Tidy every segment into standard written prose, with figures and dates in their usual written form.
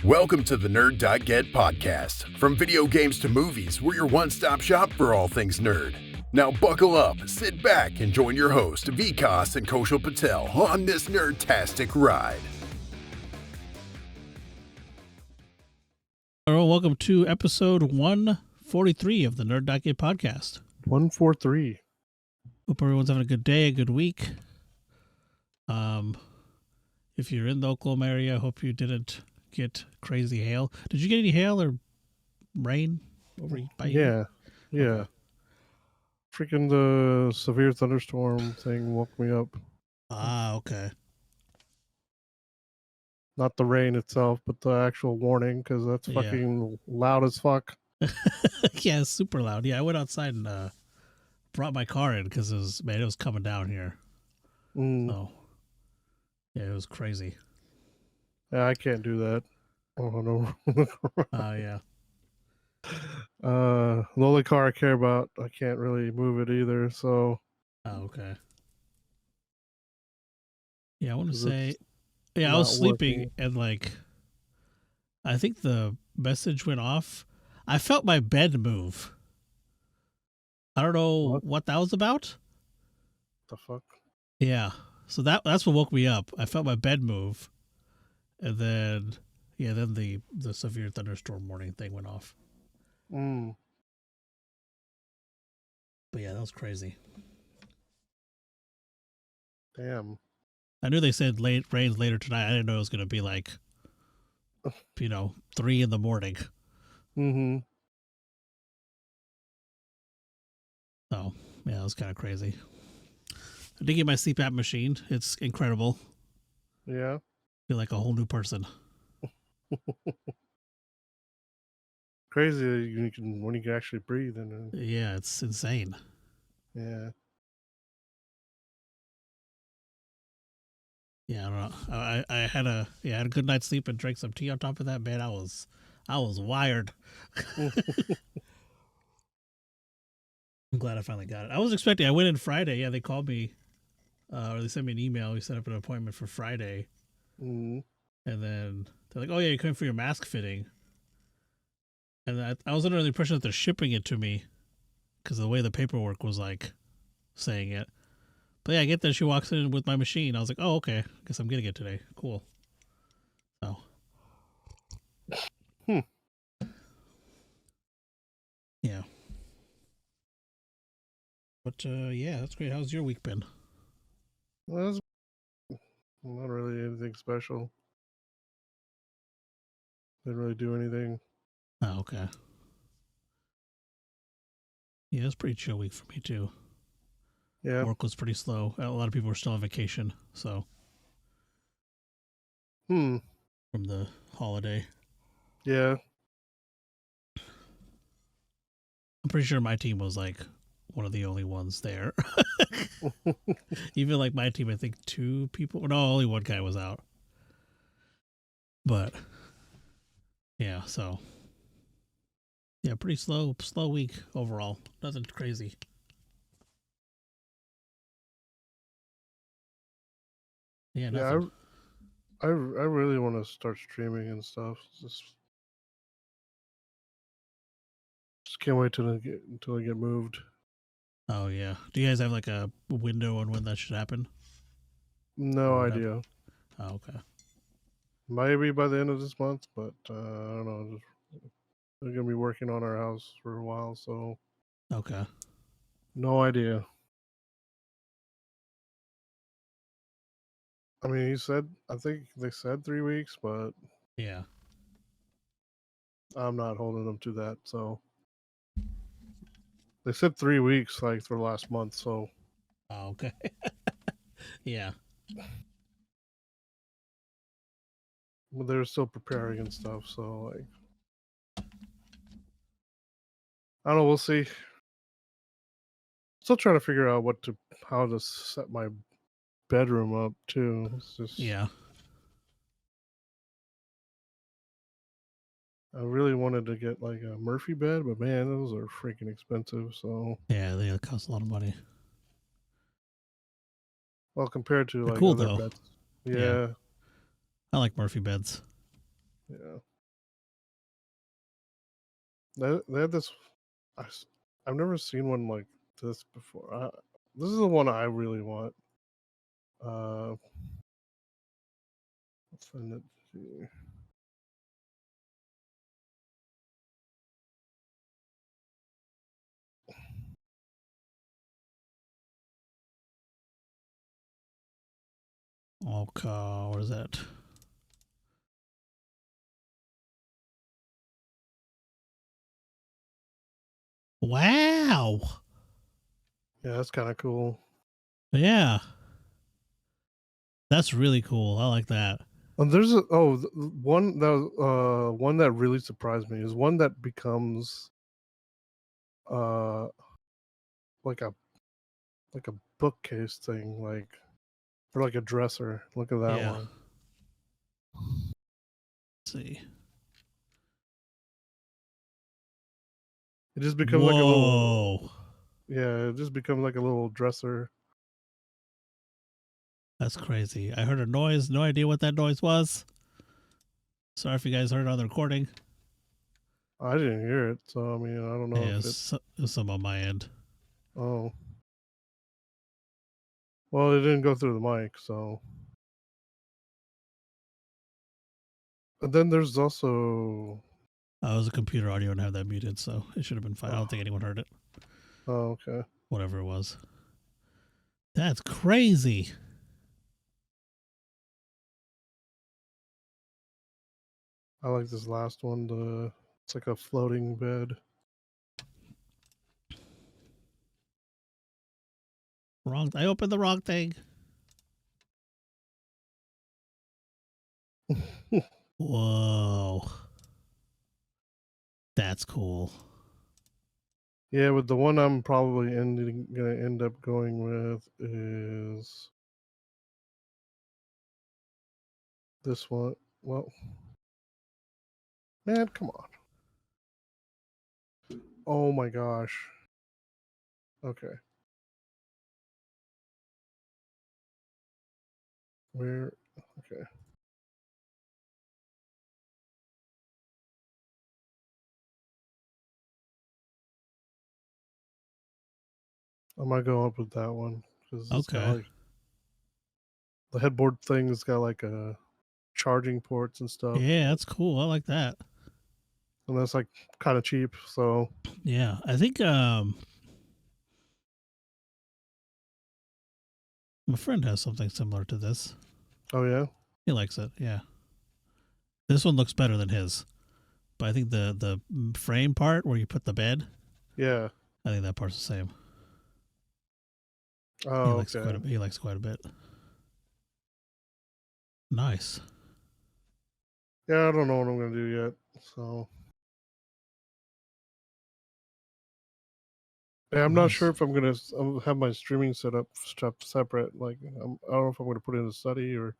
Welcome to the Nerd.get podcast. From video games to movies, we're your one-stop shop for all things nerd. Now buckle up, sit back, and join your host, Vikas and Koshal Patel, on this nerdtastic ride. Hello, welcome to episode 143 of the Nerd.get podcast. 143. Hope everyone's having a good day, a good week. If you're in the Oklahoma area, I hope you didn't get crazy hail. Did you get any hail or rain over by you? Yeah. Okay. Freaking the severe thunderstorm thing woke me up. Ah, okay. Not the rain itself, but the actual warning, because that's Yeah. fucking loud as fuck. Yeah, it's super loud. Yeah, I went outside and brought my car in because it was coming down here. So, yeah, it was crazy. Yeah, I can't do that. Oh, no. Yeah. The only car I care about, I can't really move it either, so... Oh, okay. Yeah, I want to 'Cause say... it's Yeah, I was not sleeping working. and I think the message went off. I felt my bed move. I don't know what that was about. The fuck? Yeah. So that's what woke me up. I felt my bed move. And then the severe thunderstorm warning thing went off. But yeah, that was crazy. Damn. I knew they said rains later tonight. I didn't know it was going to be 3 in the morning. So, yeah, it was kind of crazy. I did get my CPAP machine. It's incredible. Yeah. I feel like a whole new person. Crazy that when you can actually breathe. Yeah, it's insane. Yeah. Yeah, I don't know. I had a good night's sleep and drank some tea on top of that. Man, I was wired. I'm glad I finally got it. I went in Friday. Yeah, they called me, or they sent me an email. We set up an appointment for Friday. And then they're like, "Oh yeah, you're coming for your mask fitting." And I was under the impression that they're shipping it to me because of the way the paperwork was saying it. But yeah, I get that she walks in with my machine. I was like, "Oh, okay. I guess I'm getting it today. Cool." So. Yeah. But yeah, that's great. How's your week been? Well, not really anything special. Didn't really do anything. Oh, okay. Yeah, it's a pretty chill week for me too. Yeah. Work was pretty slow. A lot of people were still on vacation, so. From the holiday. Yeah. I'm pretty sure my team was one of the only ones there. Even my team, I think 2 people. No, only one guy was out. But yeah, so yeah, pretty slow week overall. Nothing crazy. Yeah, nothing. Yeah, I really want to start streaming and stuff. Just can't wait until I get moved. Oh yeah. Do you guys have a window on when that should happen? No idea. Oh, okay. Maybe by the end of this month, but I don't know. They're gonna be working on our house for a while, so Okay. no idea. I mean, I think they said 3 weeks, but yeah, I'm not holding them to that. So they said 3 weeks, for last month. So okay. Yeah. But they're still preparing and stuff. So I don't know. We'll see. Still trying to figure out how to set my bedroom up too. It's just Yeah. I really wanted to get a Murphy bed, but man, those are freaking expensive. So Yeah, they cost a lot of money. Well, compared to They're cool other though. beds. Yeah. I like Murphy beds. Yeah. They had this. I've never seen one like this before. This is the one I really want. Let's send it to you. Okay, what is that? Wow. Yeah, that's kind of cool. Yeah. That's really cool. I like that. There's one that really surprised me is one that becomes like a bookcase thing, like or like a dresser. Look at that one. Let's see. It just becomes like a little. Yeah, it just becomes like a little dresser. That's crazy. I heard a noise. No idea what that noise was. Sorry if you guys heard it on the recording. I didn't hear it, so I mean, I don't know if it was some on my end. Oh. Well, it didn't go through the mic, so. And then there's also. I was a computer audio and have that muted, so it should have been fine. I don't think anyone heard it. Oh, okay. Whatever it was. That's crazy. I like this last one. It's like a floating bed. Wrong. I opened the wrong thing. Whoa. That's cool. Yeah, but the one I'm probably gonna end up going with is this one. Well, man, come on. Oh my gosh. Okay. Where? Okay. I might go up with that one because it's got like the headboard thing has got like a charging ports and stuff. Yeah, that's cool. I like that. And that's like kind of cheap, so yeah, I think my friend has something similar to this. Oh yeah, he likes it. Yeah, this one looks better than his, but I think the frame part where you put the bed. Yeah, I think that part's the same. Oh, he likes okay. He likes quite a bit. Nice. Yeah, I don't know what I'm gonna do yet, so. Yeah, I'm not sure if I'm gonna have my streaming setup separate. Like, I don't know if I'm gonna put it in a study or.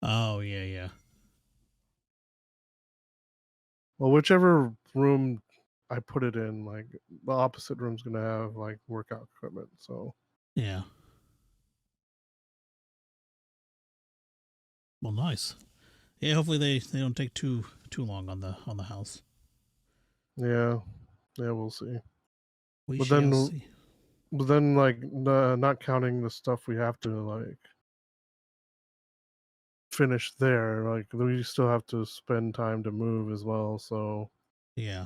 Oh yeah. Well, whichever room I put it in, like the opposite room's gonna have like workout equipment. So. Yeah. Well, nice. Yeah, hopefully they don't take too long on the house. Yeah, we'll see. We shall see. But then, like, not counting the stuff we have to like finish there, like we still have to spend time to move as well. So yeah,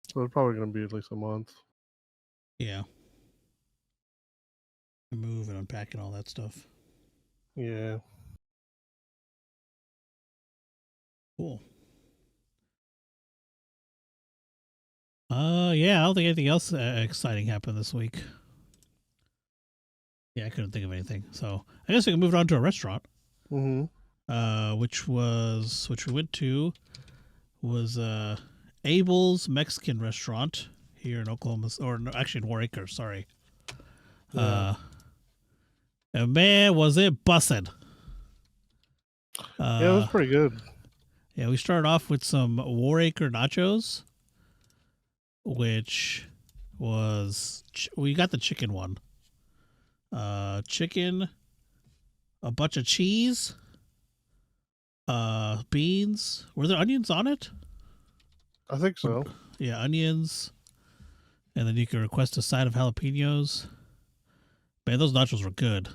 so it's probably gonna be at least a month. Yeah. Move and unpack and all that stuff. Yeah. Cool. Yeah, I don't think anything else exciting happened this week. Yeah, I couldn't think of anything. So I guess we can move on to a restaurant. Mm-hmm. Which we went to was Abel's Mexican restaurant here in Oklahoma, or no, actually in War Acres. Sorry. Yeah. And man, was it bussin'. Yeah, it was pretty good. Yeah, we started off with some War Acre nachos, which was we got the chicken one. Chicken, a bunch of cheese, beans. Were there onions on it? I think so. Yeah, onions. And then you can request a side of jalapenos. Man, those nachos were good.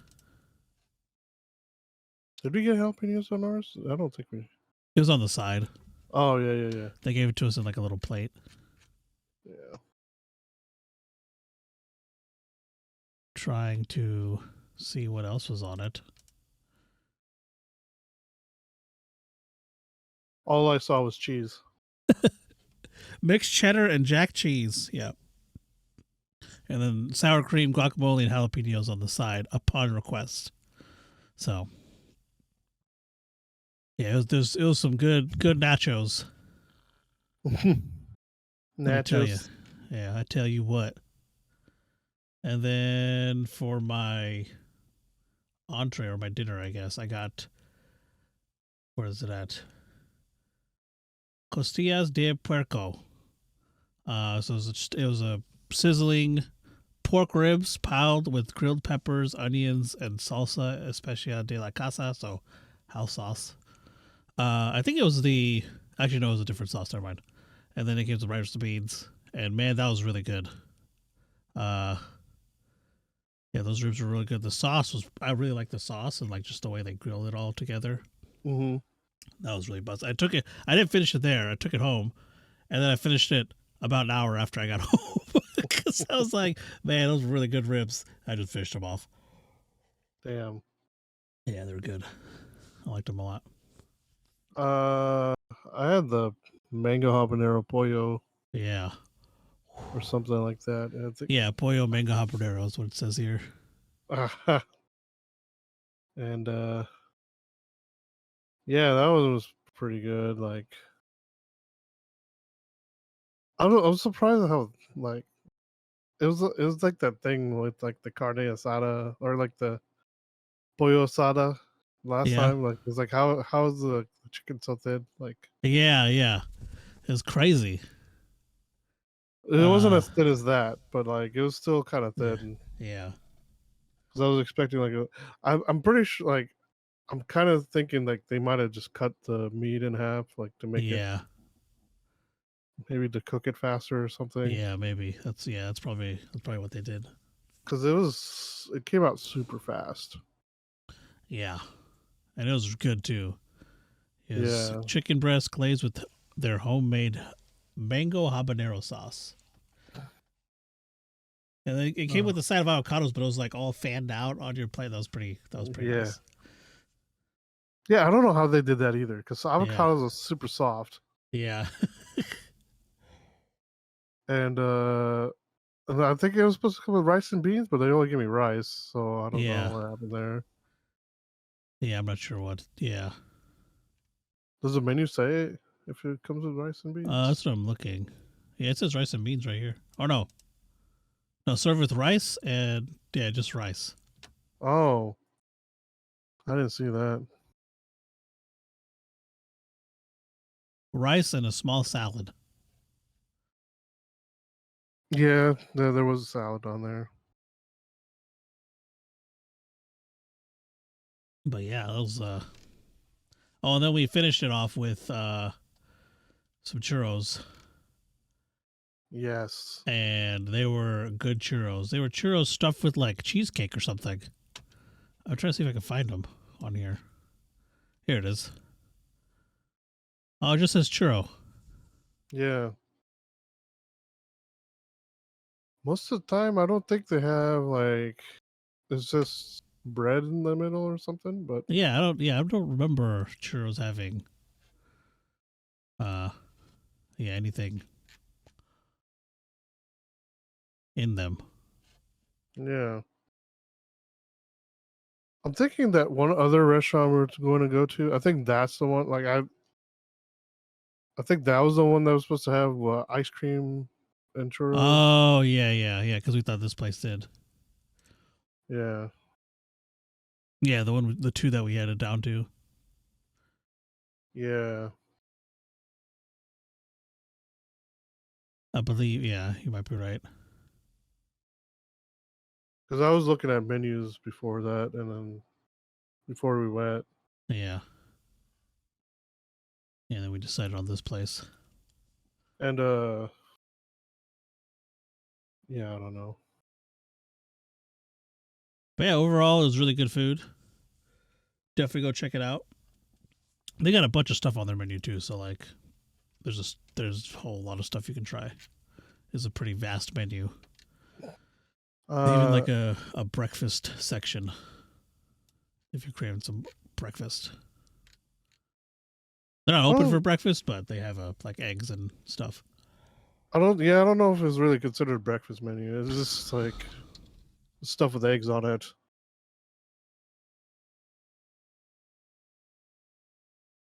Did we get jalapenos on ours? I don't think we. It was on the side. Oh, yeah. They gave it to us in like a little plate. Yeah. Trying to see what else was on it. All I saw was cheese. Mixed cheddar and jack cheese. Yeah. And then sour cream, guacamole, and jalapenos on the side upon request. So, yeah, it was some good nachos. Nachos. I tell you what. And then for my entree or my dinner, I guess, I got, where is it at? Costillas de puerco. So it was a sizzling pork ribs piled with grilled peppers, onions, and salsa especial de la casa, so house sauce. I think it was actually no, it was a different sauce, never mind. And then it came with rice and beans, and man, that was really good. Yeah, those ribs were really good. The sauce I really like the sauce and like just the way they grilled it all together. Mm-hmm. That was really buzz. I didn't finish it there. I took it home, and then I finished it about an hour after I got home. Because I was like, man, those were really good ribs. I just finished them off. Damn. Yeah, they were good. I liked them a lot. I had the mango habanero pollo. Yeah. Or something like that. I think... Yeah, pollo mango habanero is what it says here. And yeah, that one was pretty good. Like, I was surprised at how like it was like that thing with like the carne asada or like the pollo asada last time. Like, it's like how's the chicken so thin? Like, yeah, it was crazy. It wasn't as thin as that, but like it was still kind of thin. Yeah. Because I was expecting like I'm pretty sure like I'm kind of thinking like they might have just cut the meat in half like to make it. Maybe to cook it faster or something. Yeah, maybe that's probably what they did. Because it came out super fast. Yeah, and it was good too. It was chicken breast glazed with their homemade mango habanero sauce. And it came with a side of avocados, but it was like all fanned out on your plate. That was pretty nice. Yeah, I don't know how they did that either, because avocados are super soft. Yeah. And I think it was supposed to come with rice and beans, but they only gave me rice, so I don't know what happened there. Yeah, I'm not sure what. Yeah. Does the menu say if it comes with rice and beans? That's what I'm looking. Yeah, it says rice and beans right here. Oh, no. No, serve with rice and, just rice. Oh. I didn't see that. Rice and a small salad. Yeah, there was a salad on there. But yeah, that was oh, and then we finished it off with some churros. Yes. And they were good churros. They were churros stuffed with like cheesecake or something. I'm trying to see if I can find them on here. Here it is. Oh, it just says churro. Yeah. Most of the time, I don't think they have like it's just bread in the middle or something. But yeah, I don't remember churros having anything in them. Yeah. I'm thinking that one other restaurant we're going to go to, I think that's the one. Like I think that was the one that was supposed to have ice cream and churros. Oh yeah, because we thought this place did. Yeah. Yeah, the two that we had it down to. Yeah. I believe, yeah, you might be right. Because I was looking at menus before that, and then before we went. Yeah. And then we decided on this place. And yeah, I don't know. But yeah, overall, it was really good food. Definitely go check it out. They got a bunch of stuff on their menu too, so like, there's a whole lot of stuff you can try. It's a pretty vast menu. Even like a breakfast section, if you're craving some breakfast. They're not open for breakfast, but they have like eggs and stuff. I don't know if it's really considered breakfast menu. It's just like stuff with eggs on it.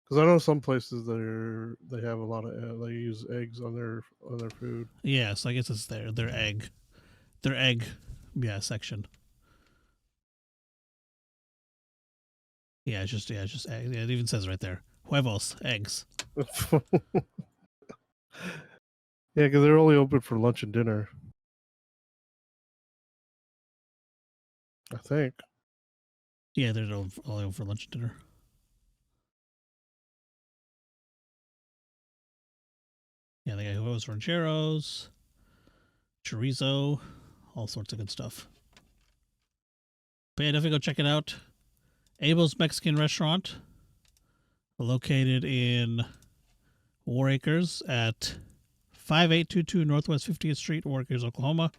Because I know some places they have a lot of they use eggs on their food. Yeah, so I guess it's their egg, section. Yeah, it's just eggs. Yeah, it even says right there, huevos, eggs. Yeah, because they're only open for lunch and dinner. I think. Yeah, they're only open for lunch and dinner. Yeah, they got huevos rancheros, chorizo, all sorts of good stuff. But yeah, definitely go check it out. Abel's Mexican Restaurant, located in War Acres at 5822 Northwest 50th Street, War Acres, Oklahoma.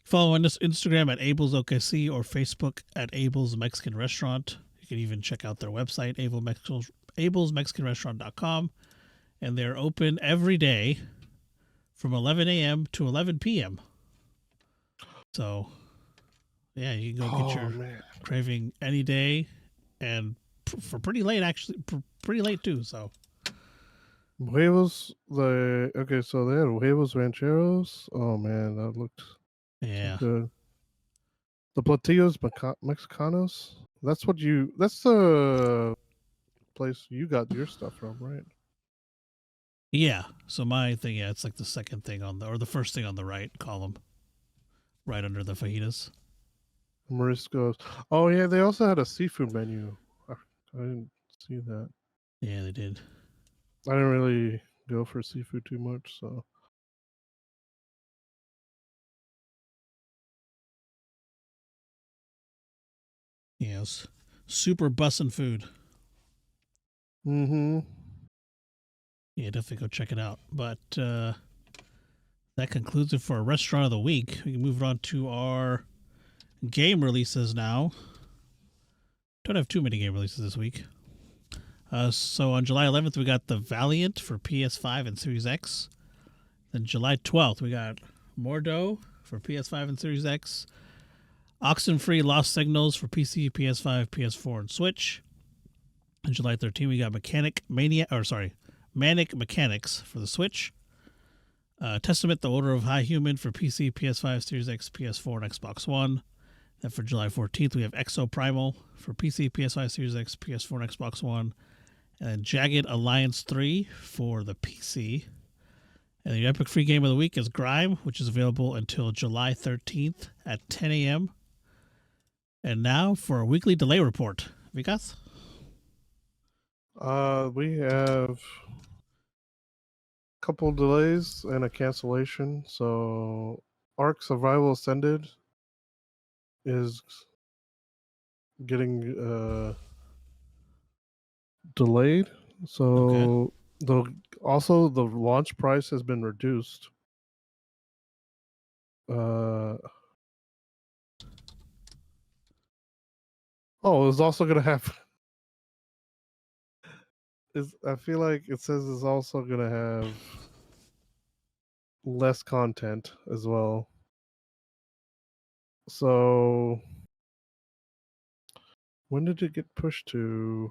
Follow on this Instagram at Abel's OKC or Facebook at Abel's Mexican Restaurant. You can even check out their website, abelsmexicanrestaurant.com. And they're open every day from 11 a.m. to 11 p.m. So, yeah, you can go get your craving any day, and for pretty late, actually, pretty late too. So, huevos, so they had huevos rancheros. Oh man, that looked good. The platillos mexicanos. That's the place you got your stuff from, right? Yeah. So my thing, it's like the second thing or the first thing on the right column, right under the fajitas. Mariscos. Oh yeah, they also had a seafood menu. I didn't see that. Yeah, they did. I didn't really go for seafood too much, so. Yeah, it was super bussin' food. Mm-hmm. Yeah, definitely go check it out. But that concludes it for our restaurant of the week. We can move on to our game releases now. Don't have too many game releases this week. So on July 11th, we got The Valiant for PS5 and Series X. Then July 12th, we got Mordo for PS5 and Series X. Oxenfree Lost Signals for PC, PS5, PS4, and Switch. On July 13th, we got Manic Mechanics for the Switch. Testament: The Order of High Human for PC, PS5, Series X, PS4, and Xbox One. Then for July 14th, we have Exo Primal for PC, PS5, Series X, PS4, and Xbox One. And then Jagged Alliance 3 for the PC. And the Epic Free Game of the Week is Grime, which is available until July 13th at 10 a.m. And now for a weekly delay report. Vikas? We have a couple delays and a cancellation. So Ark Survival Ascended is getting delayed. So the launch price has been reduced. It's also gonna have. I feel like it says it's also gonna have less content as well. So when did it get pushed to?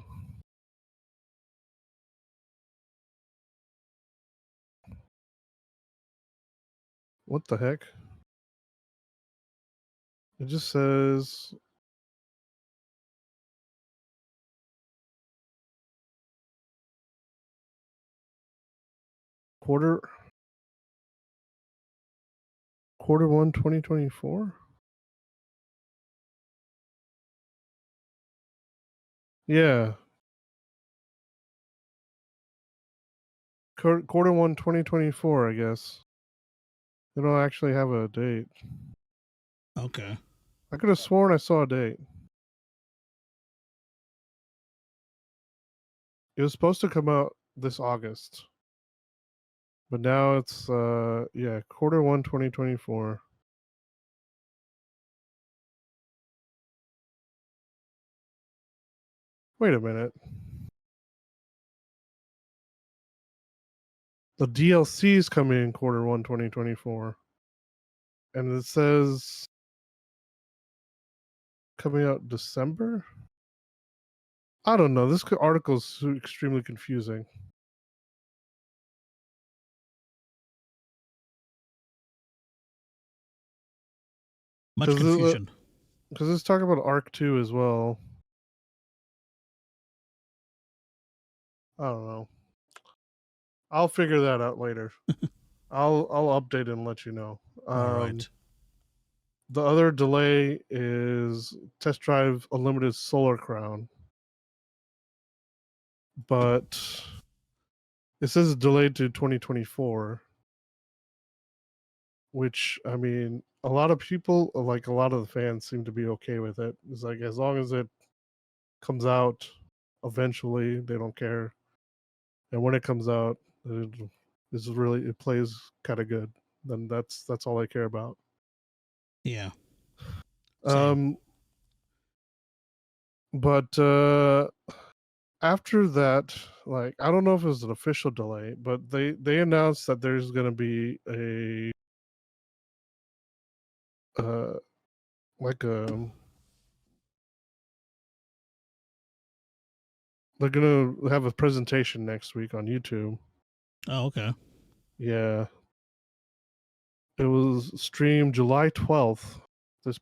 What the heck? It just says quarter 1 2024. Yeah. Quarter 1, 2024, I guess. They don't actually have a date. Okay. I could have sworn I saw a date. It was supposed to come out this August. But now it's quarter 1, 2024. Wait a minute. The DLC is coming in quarter 1, 2024. And it says coming out December? I don't know. This article is extremely confusing. Much confusion. Because it's talking about Arc 2 as well. I don't know. I'll figure that out later. I'll update and let you know. All right. The other delay is Test Drive Unlimited Solar Crown. But it says delayed to 2024. Which, I mean, a lot of people, like a lot of the fans, seem to be okay with it. It's like, as long as it comes out eventually, they don't care. And when it comes out, it plays kind of good. Then that's all I care about. Yeah. Same. But after that, like, I don't know if it was an official delay, but they announced that there's going to be a they're gonna have a presentation next week on YouTube. Oh, okay. Yeah. It was streamed July 12th. This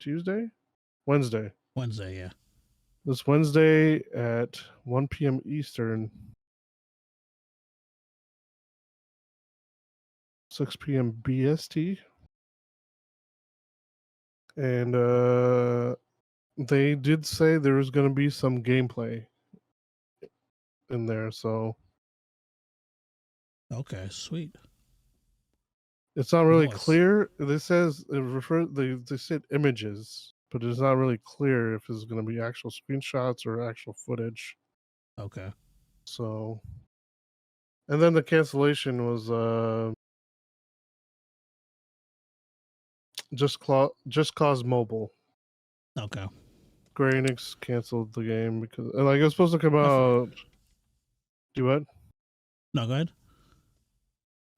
Tuesday? Wednesday. Wednesday, yeah. This Wednesday at 1 p.m. Eastern. 6 p.m. BST. And they did say there was going to be some gameplay in there, so okay, sweet. It's not really clear. This says they said images, but it's not really clear if it's going to be actual screenshots or actual footage. Okay. So, and then the cancellation was Just Cause Mobile. Okay. Square Enix canceled the game because it was supposed to come out. Do what? No, go ahead.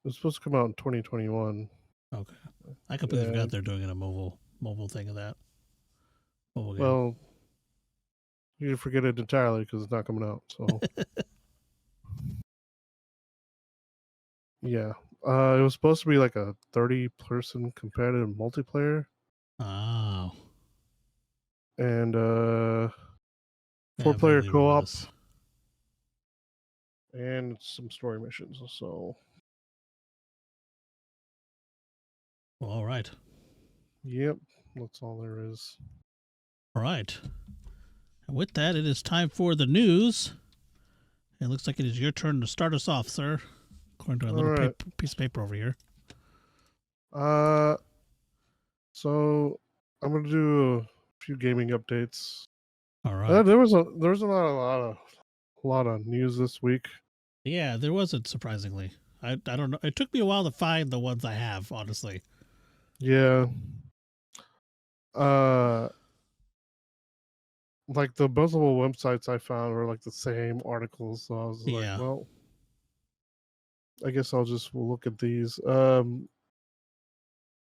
It was supposed to come out in 2021. Okay. I completely forgot they're doing a mobile thing of that. Mobile game. Well, you forget it entirely because it's not coming out. So, yeah. It was supposed to be like a 30-person competitive multiplayer. Oh. And 4-player co-op. And some story missions. So. Well, all right. Yep. That's all there is. All right. And with that, it is time for the news. It looks like it is your turn to start us off, sir. According to a little piece of paper over here. So I'm gonna do a few gaming updates. All right. There was not a lot of news this week. Yeah, there wasn't, surprisingly. I don't know. It took me a while to find the ones I have, honestly. Yeah. Like the multiple websites I found were like the same articles, so I was like, well, I guess I'll just look at these.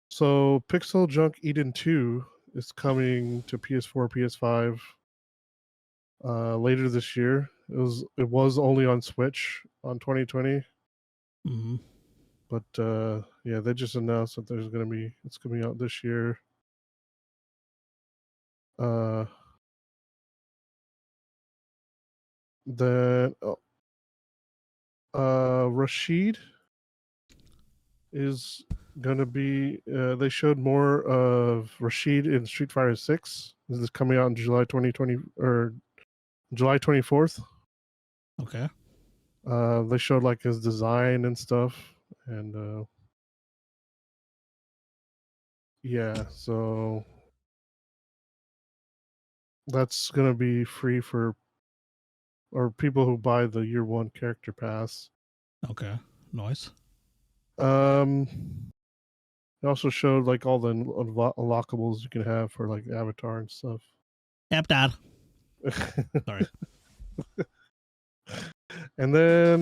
So Pixel Junk Eden 2 is coming to PS4, PS5 later this year. It was only on Switch on 2020. Mm-hmm. But they just announced that it's coming out this year. Then Rashid is gonna be. They showed more of Rashid in Street Fighter 6. This is coming out in July 2020 or July 24th. Okay. They showed like his design and stuff, and yeah, so that's gonna be free for or people who buy the year one character pass. Okay, nice. It also showed like all the unlockables you can have for like Avatar and stuff. Yep, Dad. Sorry. And then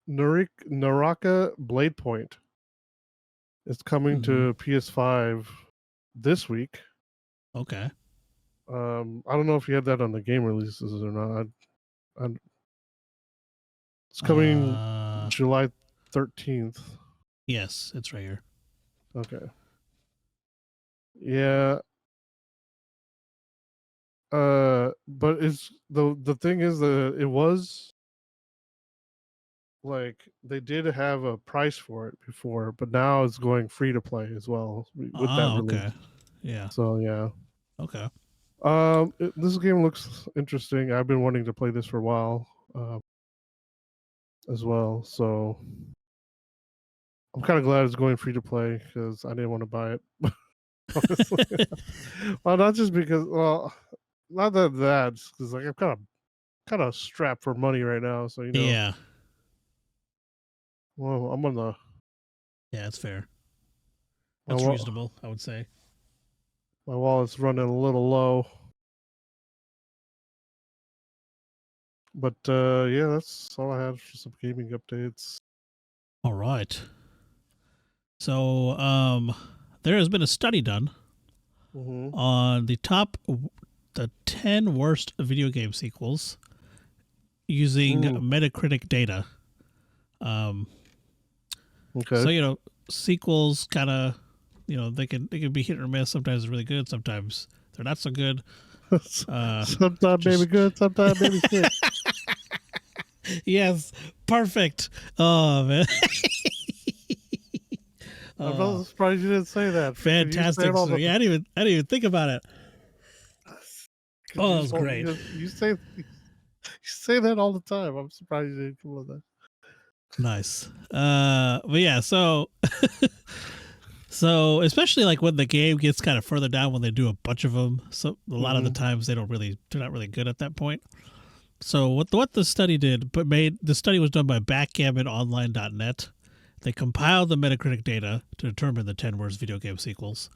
Naraka Blade Point is coming to PS5 this week. Okay. I don't know if you had that on the game releases or not. It's coming July 13th. Yes, it's right here. Okay. Yeah. But it's the thing is that it was like they did have a price for it before, but now it's going free to play as well with that release. Okay. Yeah. So yeah. Okay. This game looks interesting. I've been wanting to play this for a while, as well. So I'm kind of glad it's going free to play because I didn't want to buy it. Honestly, well, not just because, well, not that because like I'm kind of strapped for money right now. So Yeah. well, I'm on the. Yeah, it's fair. That's reasonable, I would say. My wallet's running a little low. But yeah, that's all I had for some gaming updates. All right. So, there has been a study done on the 10 worst video game sequels using Metacritic data. Okay. So sequels kind of, they can be hit or miss. Sometimes they're really good. Sometimes they're not so good. Sometimes maybe good. Sometimes maybe shit. Yes, perfect. Oh man. I'm not surprised you didn't say that. Fantastic. Yeah, I didn't even think about it. Oh, that was great. You say that all the time. I'm surprised you didn't come up with that. Nice. But yeah, so so especially like when the game gets kind of further down when they do a bunch of them. So a lot of the times they're not really good at that point. So what the study did, the study was done by backgammononline.net. They compiled the Metacritic data to determine the 10 worst video game sequels.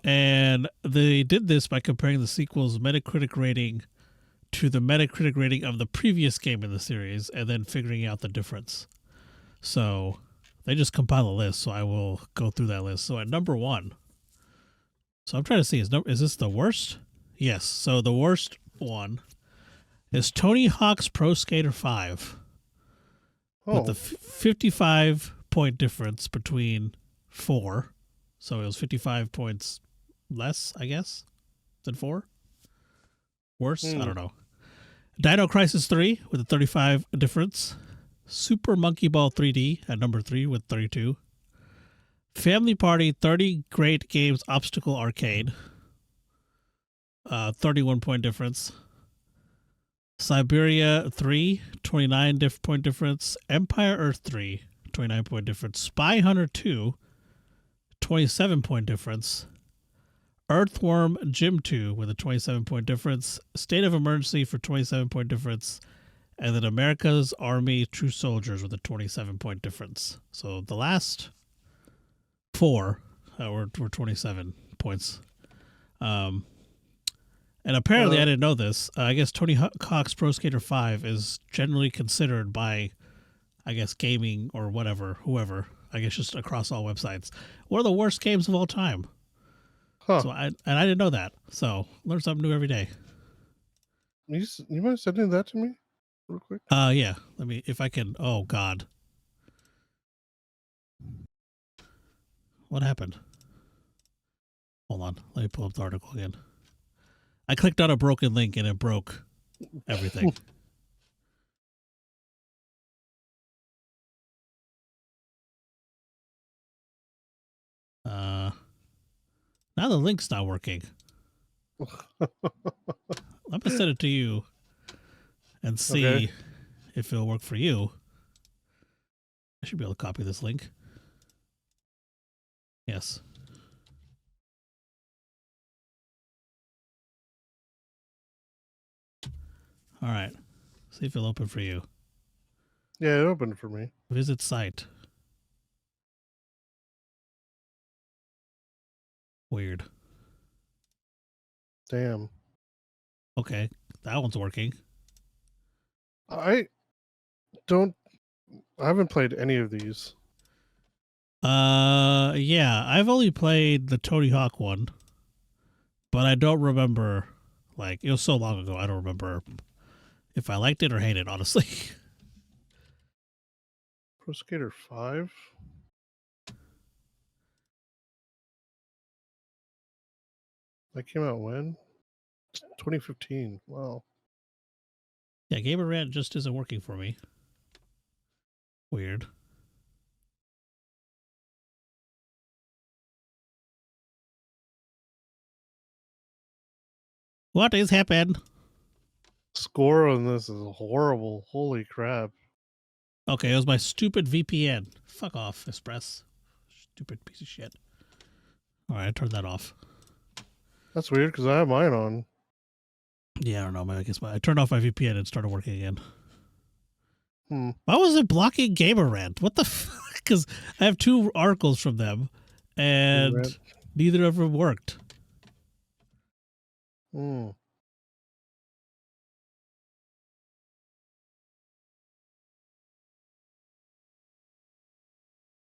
And they did this by comparing the sequel's Metacritic rating to the Metacritic rating of the previous game in the series and then figuring out the difference. So they just compile a list, so I will go through that list. So at number 1, so I'm trying to see, is this the worst? Yes. So the worst one is Tony Hawk's Pro Skater 5. With the 55-point difference between 4. So it was 55 points less, I guess, than 4. Worse? I don't know. Dino Crisis 3 with a 35 difference. Super Monkey Ball 3D at number 3 with 32. Family Party 30 Great Games Obstacle Arcade. 31-point difference. Siberia 3, 29-point difference. Empire Earth 3, 29-point difference. Spy Hunter 2, 27-point difference. Earthworm Jim 2 with a 27-point difference. State of Emergency for 27-point difference. And then America's Army True Soldiers with a 27-point difference. So the last 4 were 27 points. And apparently, I didn't know this. I guess Tony Hawk's Pro Skater 5 is generally considered by, I guess, gaming or whoever, I guess just across all websites, one of the worst games of all time. So I didn't know that. So learn something new every day. You mind sending that to me real quick? Yeah. Let me, if I can. Oh God. What happened? Hold on. Let me pull up the article again. I clicked on a broken link and it broke everything. Now the link's not working. Let me send it to you. and see if it'll work for you. I should be able to copy this link. Yes. All right. See if it'll open for you. Yeah, it opened for me. Visit site. Weird. Damn. Okay, that one's working. I haven't played any of these. Yeah, I've only played the Tony Hawk one, but I don't remember. Like, it was so long ago, I don't remember if I liked it or hated it, honestly. Pro Skater 5? That came out when? 2015. Wow. Yeah, Gamer Rant just isn't working for me. Weird. What is happened? Score on this is horrible. Holy crap. Okay, it was my stupid VPN. Fuck off, Express. Stupid piece of shit. Alright, I turned that off. That's weird because I have mine on. Yeah, I don't know. I guess I turned off my VPN and it started working again. Why was it blocking Gamer Rant? What the fuck? Because I have 2 articles from them, and neither of them worked. I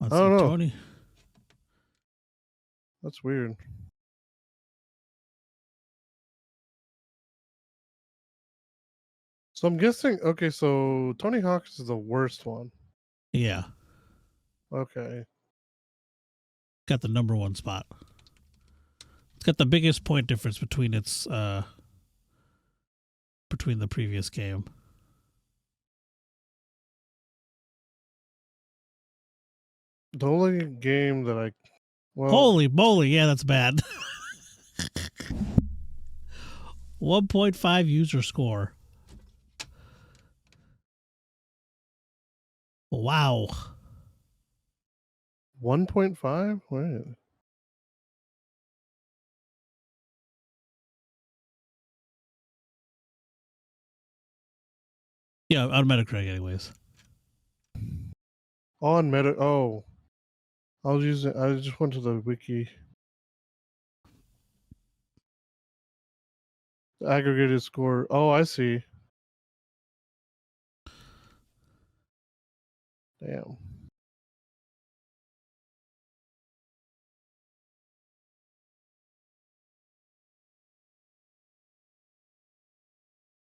don't know. Tony. That's weird. So I'm guessing, okay, so Tony Hawk is the worst one. Yeah. Okay. Got the number 1 spot. It's got the biggest point difference between its between the previous game. The only game that Holy moly, yeah, that's bad. 1.5 user score. Wow. 1.5? Wait. Yeah, on Metacritic anyways. On Meta. Oh. I just went to the wiki. The aggregated score. Oh, I see. Damn.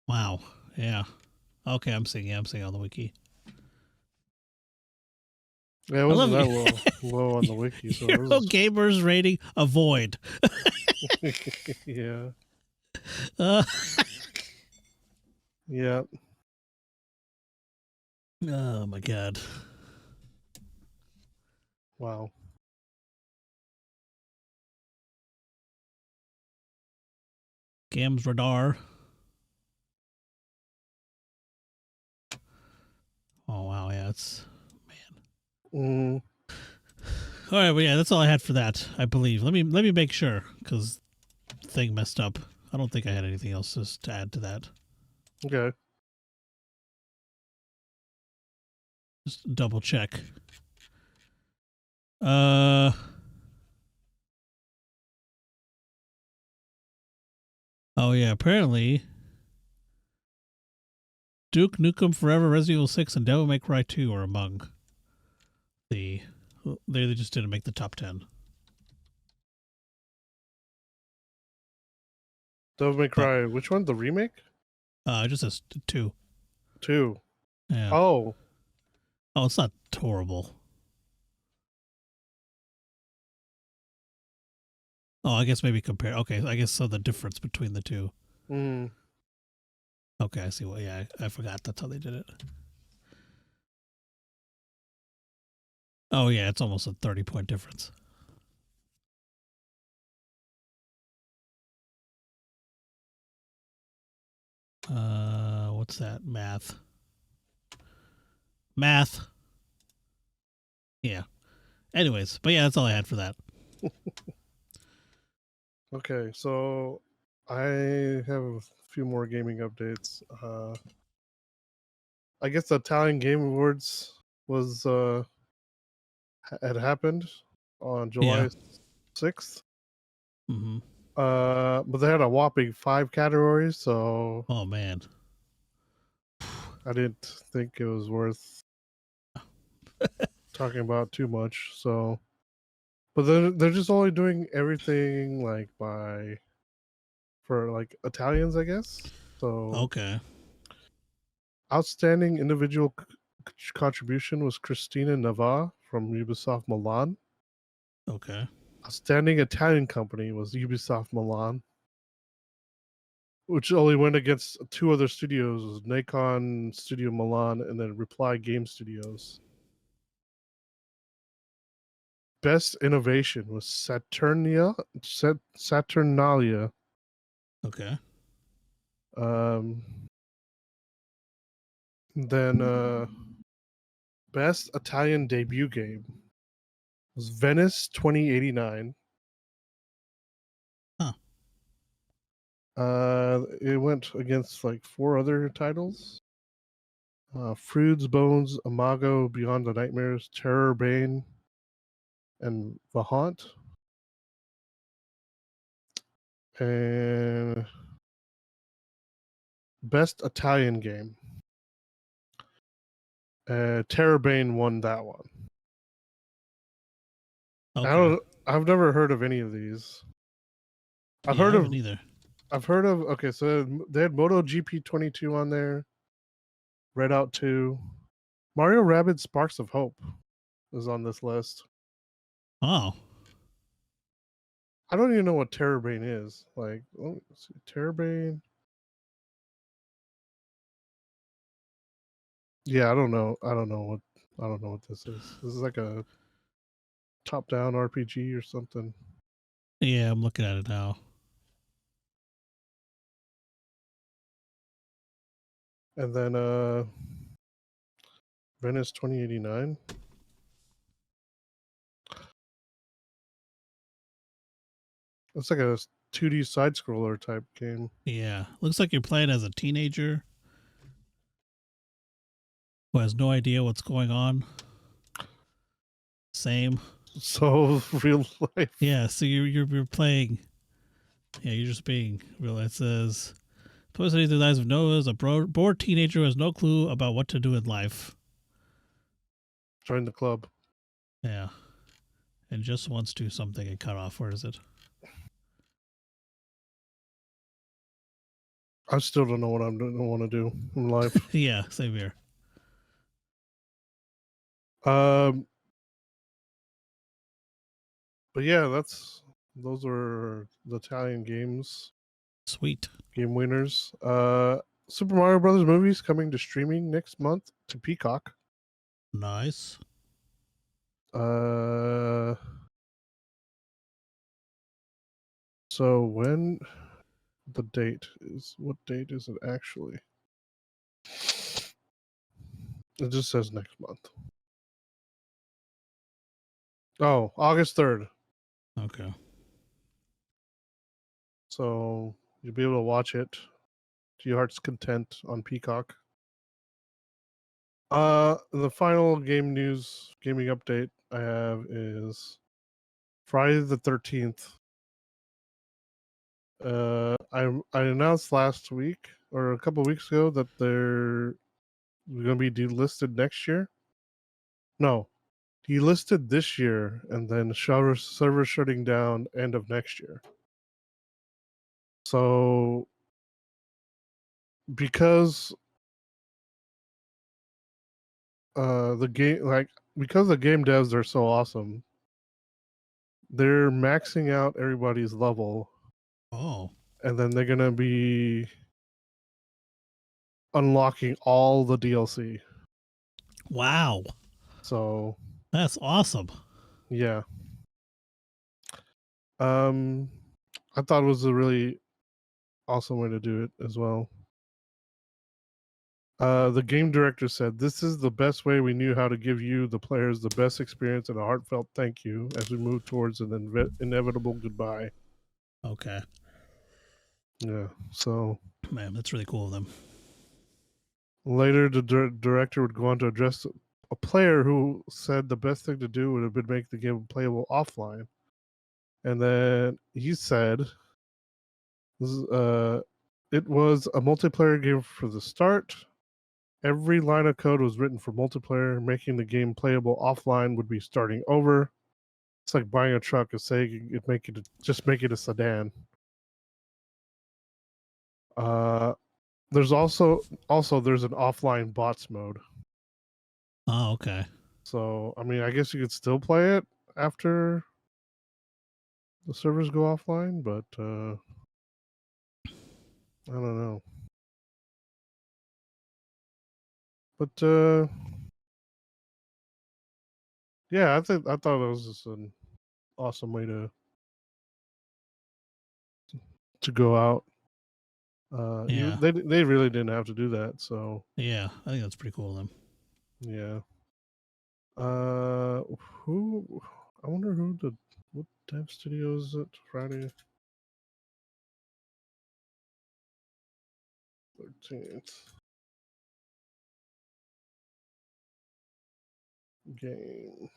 Wow. Yeah. Okay, I'm seeing on the wiki. Yeah, it wasn't that low on the wiki. So Hero Gamers rating avoid. Yeah. Yeah. Oh my god. Wow. Gams Radar. Oh wow, yeah, it's man. All right, well, yeah, that's all I had for that, I believe. Let me make sure, because the thing messed up. I don't think I had anything else to add to that. Okay. Just double check. Oh yeah, apparently Duke Nukem Forever, Resident Evil 6, and Devil May Cry 2 are among the... They just didn't make the top 10. Devil May Cry. Which one? The remake? It just says 2. 2. Yeah. Oh, it's not horrible. Oh, I guess maybe compare. Okay, I guess so the difference between the 2. Okay, I see. Well, yeah, I forgot that's how they did it. Oh, yeah, it's almost a 30-point difference. what's that? Math. Yeah. Anyways, but yeah, that's all I had for that. Okay, so I have a few more gaming updates. I guess the Italian Game Awards was had happened on July 6th. Mm-hmm. But they had a whopping 5 categories, so Oh man. I didn't think it was worth talking about too much. So, but they're just only doing everything like for like Italians, I guess. So Okay. outstanding individual contribution was Christina Nava from Ubisoft Milan. Okay. Outstanding Italian company was Ubisoft Milan, which only went against 2 other studios, was Nacon Studio Milan and then Reply Game Studios. Best innovation was Saturnalia. Okay. Um, then best Italian debut game was Venice 2089. Huh. It went against like 4 other titles. Fruits, Bones, Imago, Beyond the Nightmares, Terror Bane, and Vahant. And best Italian game. Terror Bane won that one. Okay. I've never heard of any of these. I've Yeah, I heard haven't of either. okay, so they had MotoGP 22 on there, Redout 2, Mario Rabbids Sparks of Hope is on this list. Oh. I don't even know what Terrorbane is. Like, let's see, Terrorbane. Yeah, I don't know. I don't know what this is. This is like a top-down RPG or something. Yeah, I'm looking at it now. And then Venice 2089. It's like a 2D side scroller type game. Yeah. Looks like you're playing as a teenager who has no idea what's going on. Same. So real life. Yeah, so you're playing. Yeah, you're just being real. It says, "Posting through the eyes of Noah is a bored teenager who has no clue about what to do in life." Join the club. Yeah, and just wants to something and cut off. Where is it? I still don't know what I want to do in life. Yeah, same here. But yeah, those are the Italian games. Sweet. Game winners. Super Mario Brothers movies coming to streaming next month to Peacock. Nice. So when the date is, what date is it actually? It just says next month. Oh, August 3rd. Okay. So you'll be able to watch it to your heart's content on Peacock. The final gaming update I have is Friday the 13th. I announced last week or a couple weeks ago that they're going to be delisted next year. No, delisted this year, and then server shutting down end of next year. So because the game devs are so awesome, they're maxing out everybody's level. Oh. And then they're gonna be unlocking all the DLC. Wow. So That's awesome. yeah. I thought it was a really awesome way to do it as well. The game director said, "This is the best way we knew how to give you, the players, the best experience and a heartfelt thank you as we move towards an inevitable goodbye." Okay. Yeah, so... Man, that's really cool of them. Later, the director would go on to address a player who said the best thing to do would have been make the game playable offline. And then he said, it was a multiplayer game for the start. Every line of code was written for multiplayer. Making the game playable offline would be starting over. It's like buying a truck and saying just make it a sedan. There's also there's an offline bots mode. Oh, okay. So I mean, I guess you could still play it after the servers go offline, but I don't know. But yeah, I thought it was just an awesome way to go out. Yeah. They really didn't have to do that, so Yeah, I think that's pretty cool of them. yeah. Who? I wonder what dev studio is it? Friday 13th game.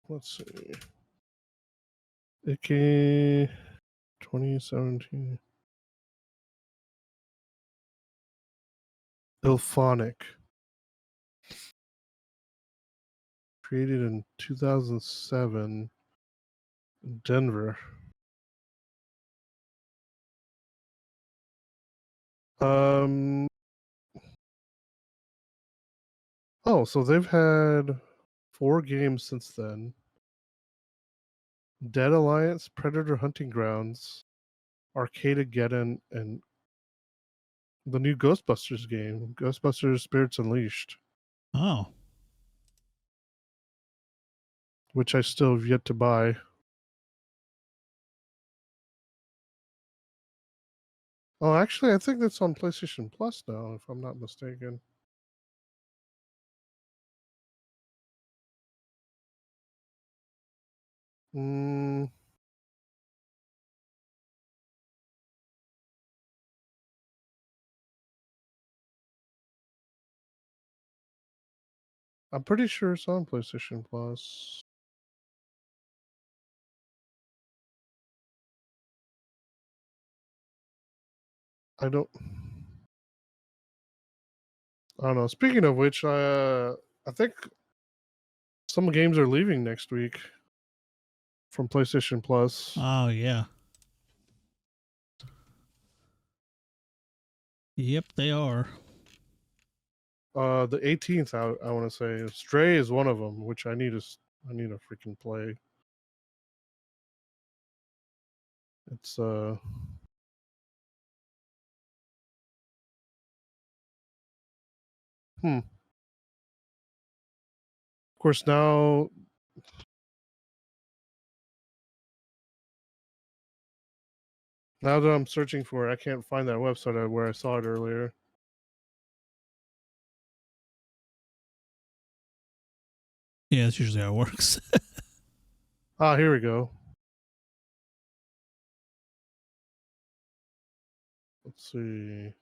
Let's see. Icky 2017. Ilphonic. Created in 2007 in Denver. Oh, so they've had 4 games since then. Dead Alliance, Predator Hunting Grounds, Arcadegeddon, and the new Ghostbusters game, Ghostbusters Spirits Unleashed, Oh. which I still have yet to buy. Oh, actually, I think that's on PlayStation Plus now, if I'm not mistaken. I'm pretty sure it's on PlayStation Plus. I don't know. Speaking of which, I think some games are leaving next week from PlayStation Plus. Oh, yeah. Yep, they are. The 18th, I want to say. Stray is one of them, which I need to freaking play. It's Of course, now that I'm searching for it, I can't find that website where I saw it earlier. Yeah, that's usually how it works. Here we go. Let's see.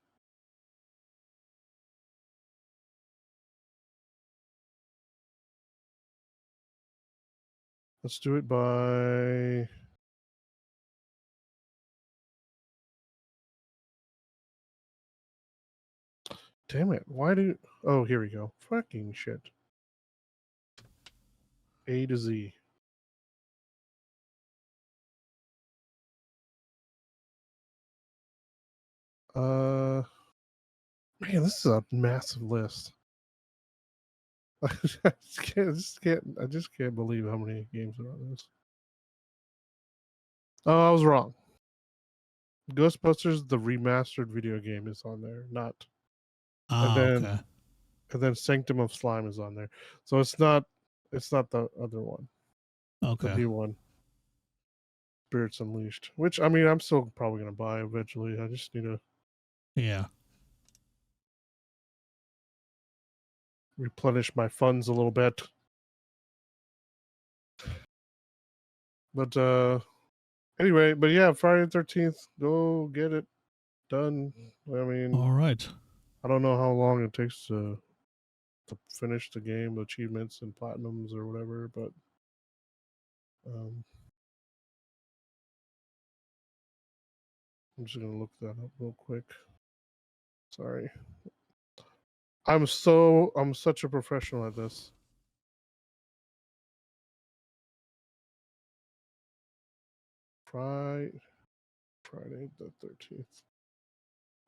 Let's do it by... Damn it. Why do... Oh, here we go. Fucking shit. A to Z. Man, this is a massive list. I just can't believe how many games are on this. Oh, I was wrong. Ghostbusters, the remastered video game, is on there, not. Oh, okay. And then Sanctum of Slime is on there, so it's not the other one, the Okay. new one. Spirits Unleashed, which I mean, I'm still probably gonna buy eventually. I just need to replenish my funds a little bit. But anyway, but yeah, Friday the 13th, go get it done. I mean, all right. I don't know how long it takes to finish the game, achievements and platinums or whatever, but I'm just gonna look that up real quick. Sorry. I'm such a professional at this. Friday the 13th.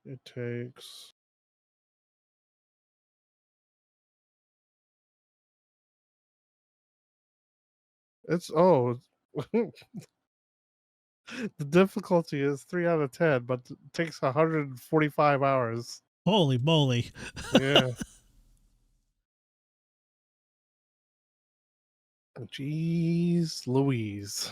It takes the difficulty is 3 out of 10, but it takes 145 hours. Holy moly. Yeah. Jeez Louise.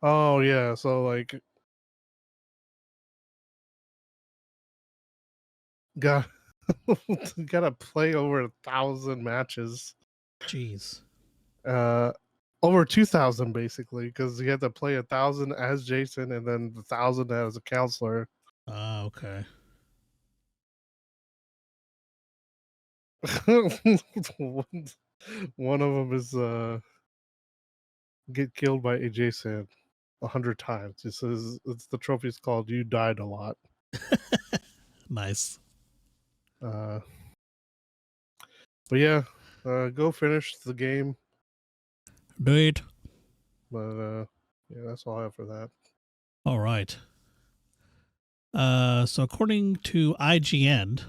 Oh yeah, so like gotta play over 1,000 matches. Jeez. Over 2,000 basically, because you have to play 1,000 as Jason and then 1,000 as a counselor. Ah, okay. One of them is get killed by Jason 100 times. It says it's the trophy's called "You Died a Lot." Nice. But yeah, go finish the game. Do it. But yeah, that's all I have for that. All right. So according to IGN,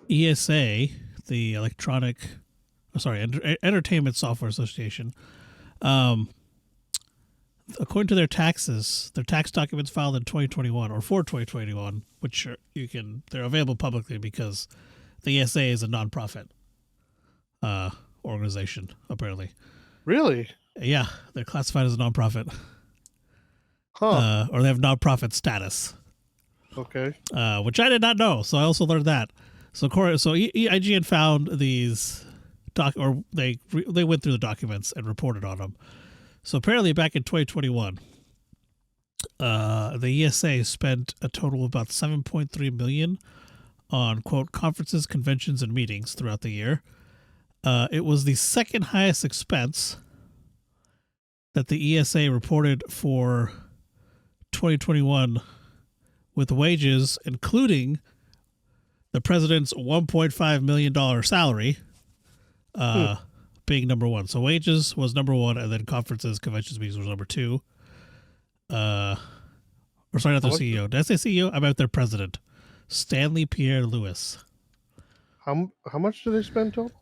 ESA, the Entertainment Software Association, according to their tax documents filed in 2021 or for 2021, which they're available publicly because the ESA is a nonprofit organization, apparently. Really? Yeah, they're classified as a nonprofit. Huh. Or they have nonprofit status. Okay. Which I did not know, so I also learned that. So IGN found these they went through the documents and reported on them. So apparently, back in 2021, the ESA spent a total of about $7.3 million on quote conferences, conventions, and meetings throughout the year. It was the second highest expense that the ESA reported for 2021, with wages including the president's $1.5 million salary being number one. So wages was number one, and then conferences, conventions, meetings was number two. Or sorry, not their CEO. Did I say CEO? I meant their president, Stanley Pierre Lewis. How much do they spend total?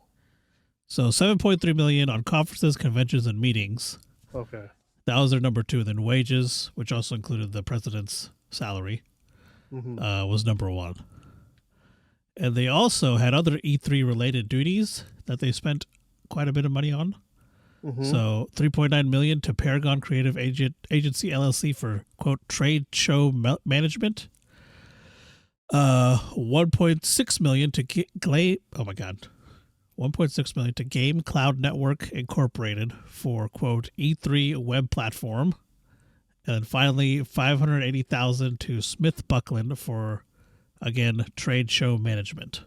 So $7.3 million on conferences, conventions, and meetings. Okay. That was their number two. Then wages, which also included the president's salary, was number one. And they also had other E3 related duties that they spent quite a bit of money on. So $3.9 million to Paragon Creative Agency LLC for quote trade show management. $1.6 million to $1.6 million to Game Cloud Network Incorporated for quote E3 web platform. And then finally $580,000 to Smith Buckland for, again, trade show management.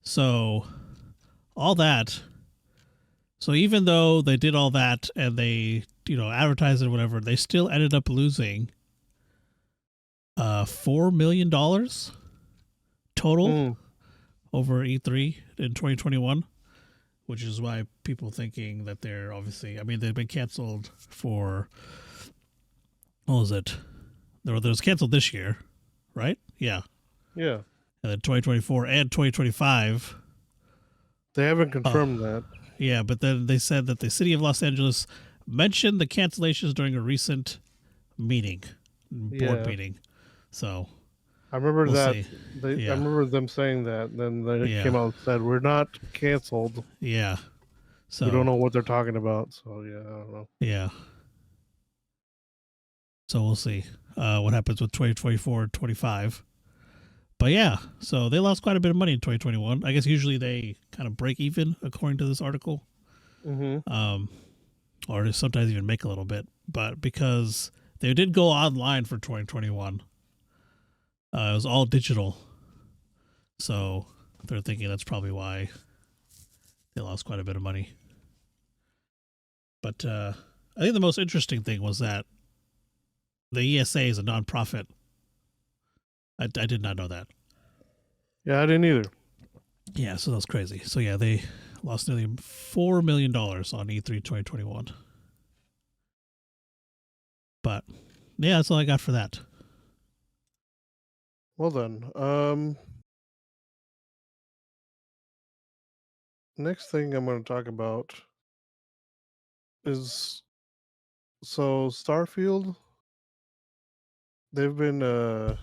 So all that. So even though they did all that and they, advertised it or whatever, they still ended up losing $4 million total over E3 in 2021, which is why people thinking that they're obviously, they've been canceled for, what was it? There was canceled this year, right? Yeah. Yeah. And then 2024 and 2025. They haven't confirmed that. Yeah, but then they said that the city of Los Angeles mentioned the cancellations during a recent board meeting. So I remember we'll that see. I Yeah. remember them saying that. And then they Yeah. came out and said, "We're not canceled. Yeah. We don't So know what they're talking about." So yeah, I don't know. yeah. So we'll see what happens with 2024 25. But yeah, so they lost quite a bit of money in 2021. I guess usually they kind of break even, according to this article, Mm-hmm. or sometimes even make a little bit. But because they did go online for 2021, it was all digital. So they're thinking that's probably why they lost quite a bit of money. But I think the most interesting thing was that the ESA is a nonprofit. I did not know that. Yeah, I didn't either. Yeah, so that's crazy. So yeah, they lost nearly $4 million on E3 2021. But yeah, that's all I got for that. Well done. Next thing I'm going to talk about is Starfield. They've been a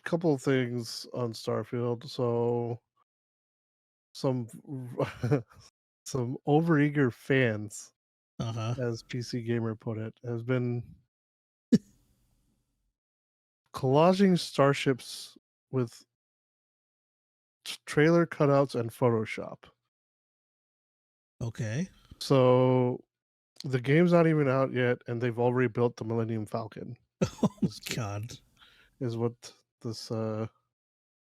couple of things on Starfield. So some some overeager fans, as PC Gamer put it, has been collaging starships with trailer cutouts and Photoshop. Okay. So the game's not even out yet, and they've already built the Millennium Falcon. Oh my god. Is what this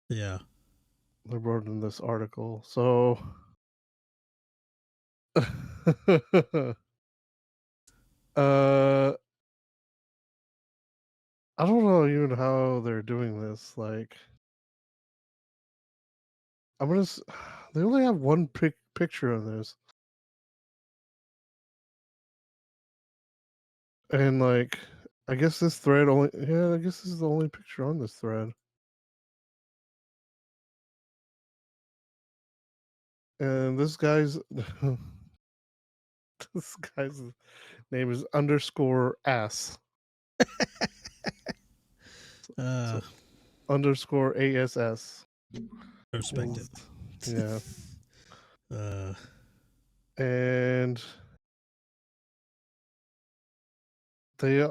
Yeah. they wrote in this article. So I don't know even how they're doing this. Like, I'm gonna. They only have one picture of this, and like, I guess this thread only. Yeah, I guess this is the only picture on this thread. And this guy's this guy's name is _ass. Uh, So _ASS. respect it. Yeah. Uh, And they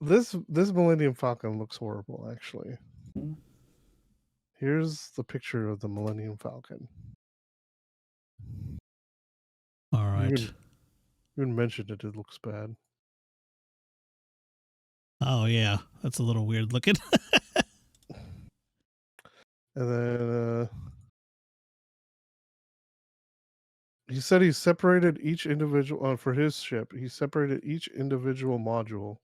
this Millennium Falcon looks horrible actually. Here's the picture of the Millennium Falcon. all right. You even mentioned it. It looks bad. Oh yeah, that's a little weird looking. And then he said he separated each individual for his ship. He separated each individual module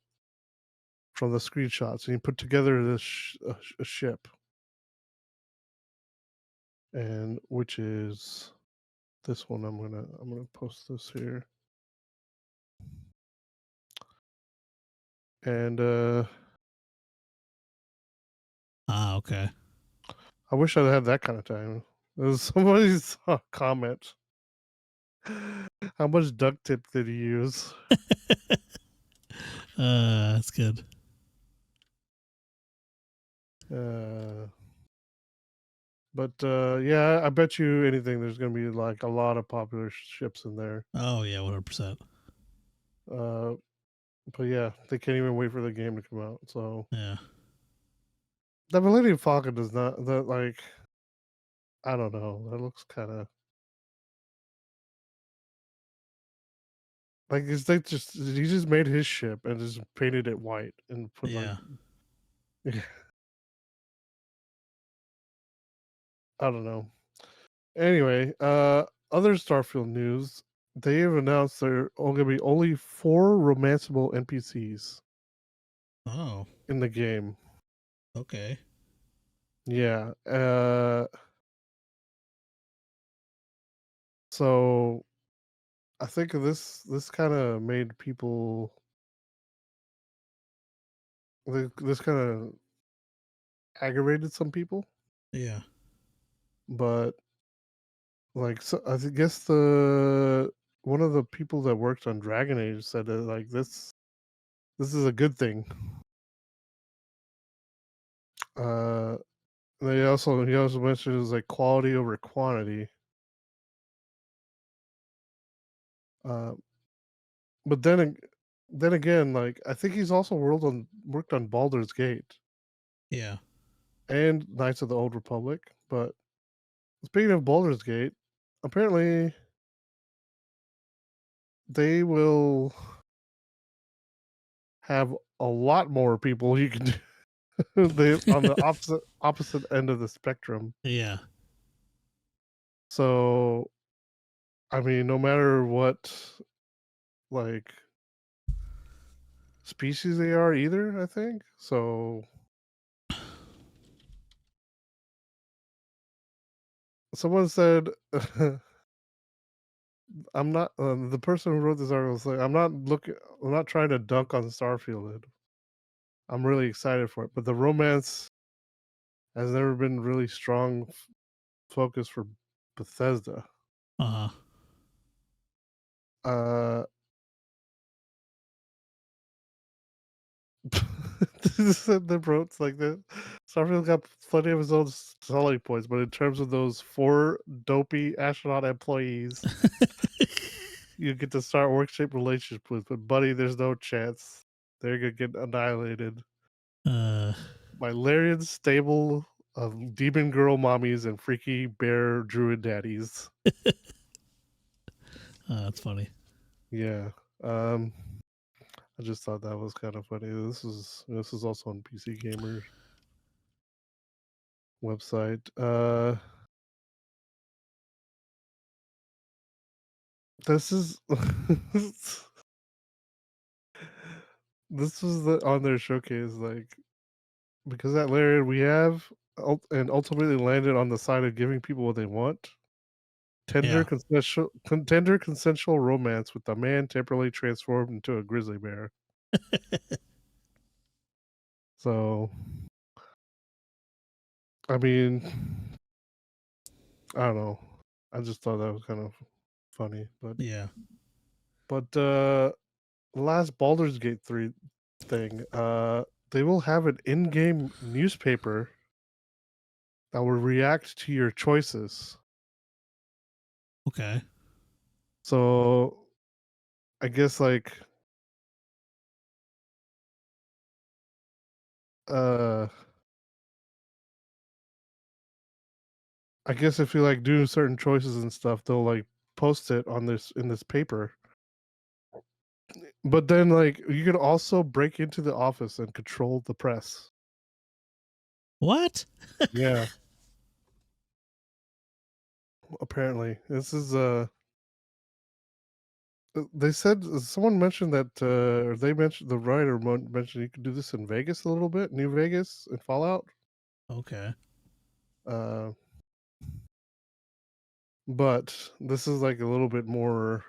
from the screenshots, and he put together this a ship, and which is this one. I'm gonna post this here, and Okay. I wish I had that kind of time. There's somebody's comment. How much duct tape did he use? That's good. But yeah, I bet you anything there's going to be like a lot of popular ships in there. Oh yeah, 100%. But yeah, they can't even wait for the game to come out. So Yeah. the Millennium Falcon does not that like I don't know. That looks kind of like is they just he just made his ship and just painted it white and put Yeah. like I don't know. Anyway, other Starfield news. They have announced there are going to be only 4 romanceable NPCs Oh. in the game. Okay. Yeah. So I think this kind of made people this kind of aggravated some people, Yeah. but like so guess the one of the people that worked on Dragon Age said that like this This is a good thing. He also mentioned it was like quality over quantity. But then again, like I think he's also worked on Baldur's Gate. Yeah. And Knights of the Old Republic. But speaking of Baldur's Gate, apparently they will have a lot more people you can do. They on the opposite end of the spectrum. Yeah. So, I mean, no matter what, like species they are, either I think so. Someone said, "I'm not." The person who wrote this article was like, I'm not trying to dunk on Starfield. I'm really excited for it, but the romance has never been really strong focus for Bethesda. Uh-huh. Uh the wrote like that. Starfield got plenty of his own selling points, but in terms of those 4 dopey astronaut employees, you get to start work-shaped relationship with. But buddy, there's no chance. They're gonna get annihilated by Larian's stable of demon girl mommies and freaky bear druid daddies. That's funny. Yeah. I just thought that was kind of funny. This is also on PC Gamer website. This is this was on their showcase, like because at Larian we have and ultimately landed on the side of giving people what they want. Yeah. Tender consensual romance with a man temporarily transformed into a grizzly bear. So, I mean, I don't know. I just thought that was kind of funny, Yeah. but last Baldur's Gate 3 thing, they will have an in-game newspaper that will react to your choices. Okay. So I guess like uh I guess if you like do certain choices and stuff, they'll like post it on this paper. But then like you could also break into the office and control the press. What? Yeah. Apparently. This is they said someone mentioned that or they mentioned the writer mentioned you could do this in Vegas a little bit, New Vegas and Fallout. Okay. Uh but this is like a little bit more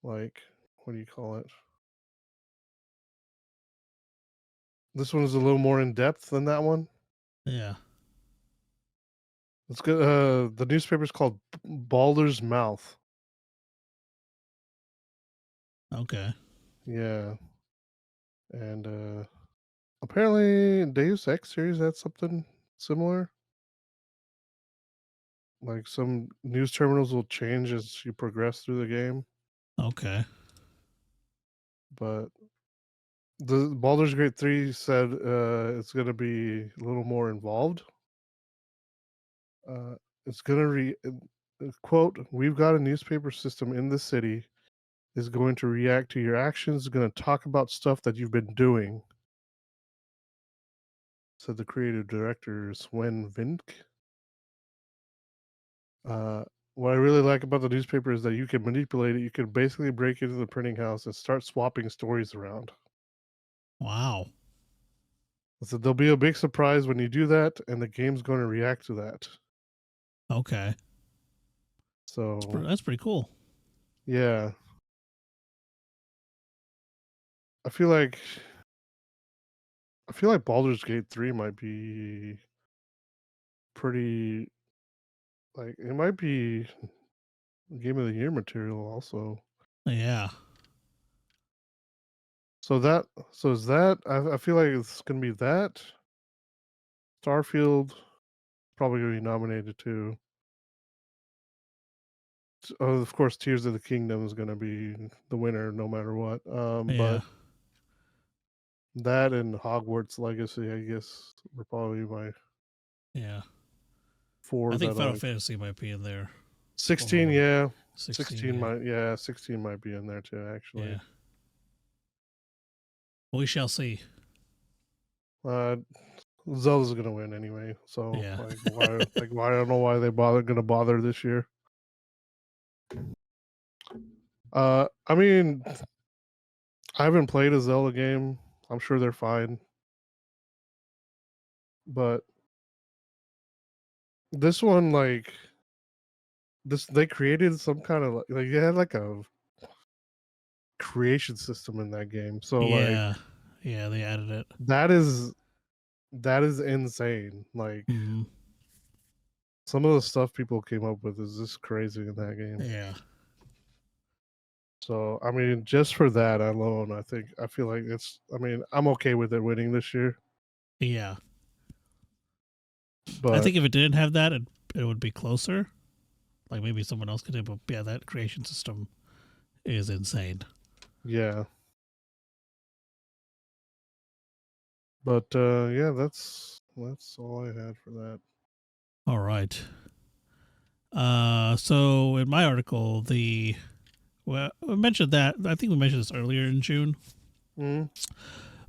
like what do you call it? This one is a little more in depth than that one. Yeah. It's good. The newspaper is called Baldur's Mouth. Okay. Yeah, and apparently Deus Ex series had something similar. Like some news terminals will change as you progress through the game, Okay. but the Baldur's Gate 3 said it's going to be a little more involved. Uh, it's going to quote, "We've got a newspaper system in the city is going to react to your actions, is going to talk about stuff that you've been doing," said the creative director Sven Vink. Uh, what I really like about the newspaper is that you can manipulate it. You can basically break into the printing house and start swapping stories around. Wow. So there'll be a big surprise when you do that, and the game's going to react to that. Okay. So That's pretty cool. yeah, I feel like Baldur's Gate 3 might be pretty like it might be game of the year material also. Yeah. So is that I feel like it's gonna be that. Starfield probably gonna be nominated too. Of course, Tears of the Kingdom is gonna be the winner no matter what. But that and Hogwarts Legacy, I guess, were probably my four. I think that Final Fantasy might be in there. 16, yeah. 16 might 16 might be in there too, actually. Yeah. We shall see. Zelda's gonna win anyway, so Yeah. why I don't know why they gonna bother this year. I mean, I haven't played a Zelda game. I'm sure they're fine, but this one, like they created some kind of like they had like a creation system in that game. So yeah, they added it. That is insane. Like some of the stuff people came up with is just crazy in that game. Yeah. So I mean, just for that alone, I feel like I'm okay with it winning this year. Yeah. But I think if it didn't have that, it would be closer. Like maybe someone else could do, but yeah, that creation system is insane. Yeah. But yeah, that's all I had for that. All right. So in my article, I mentioned that. I think we mentioned this earlier in June.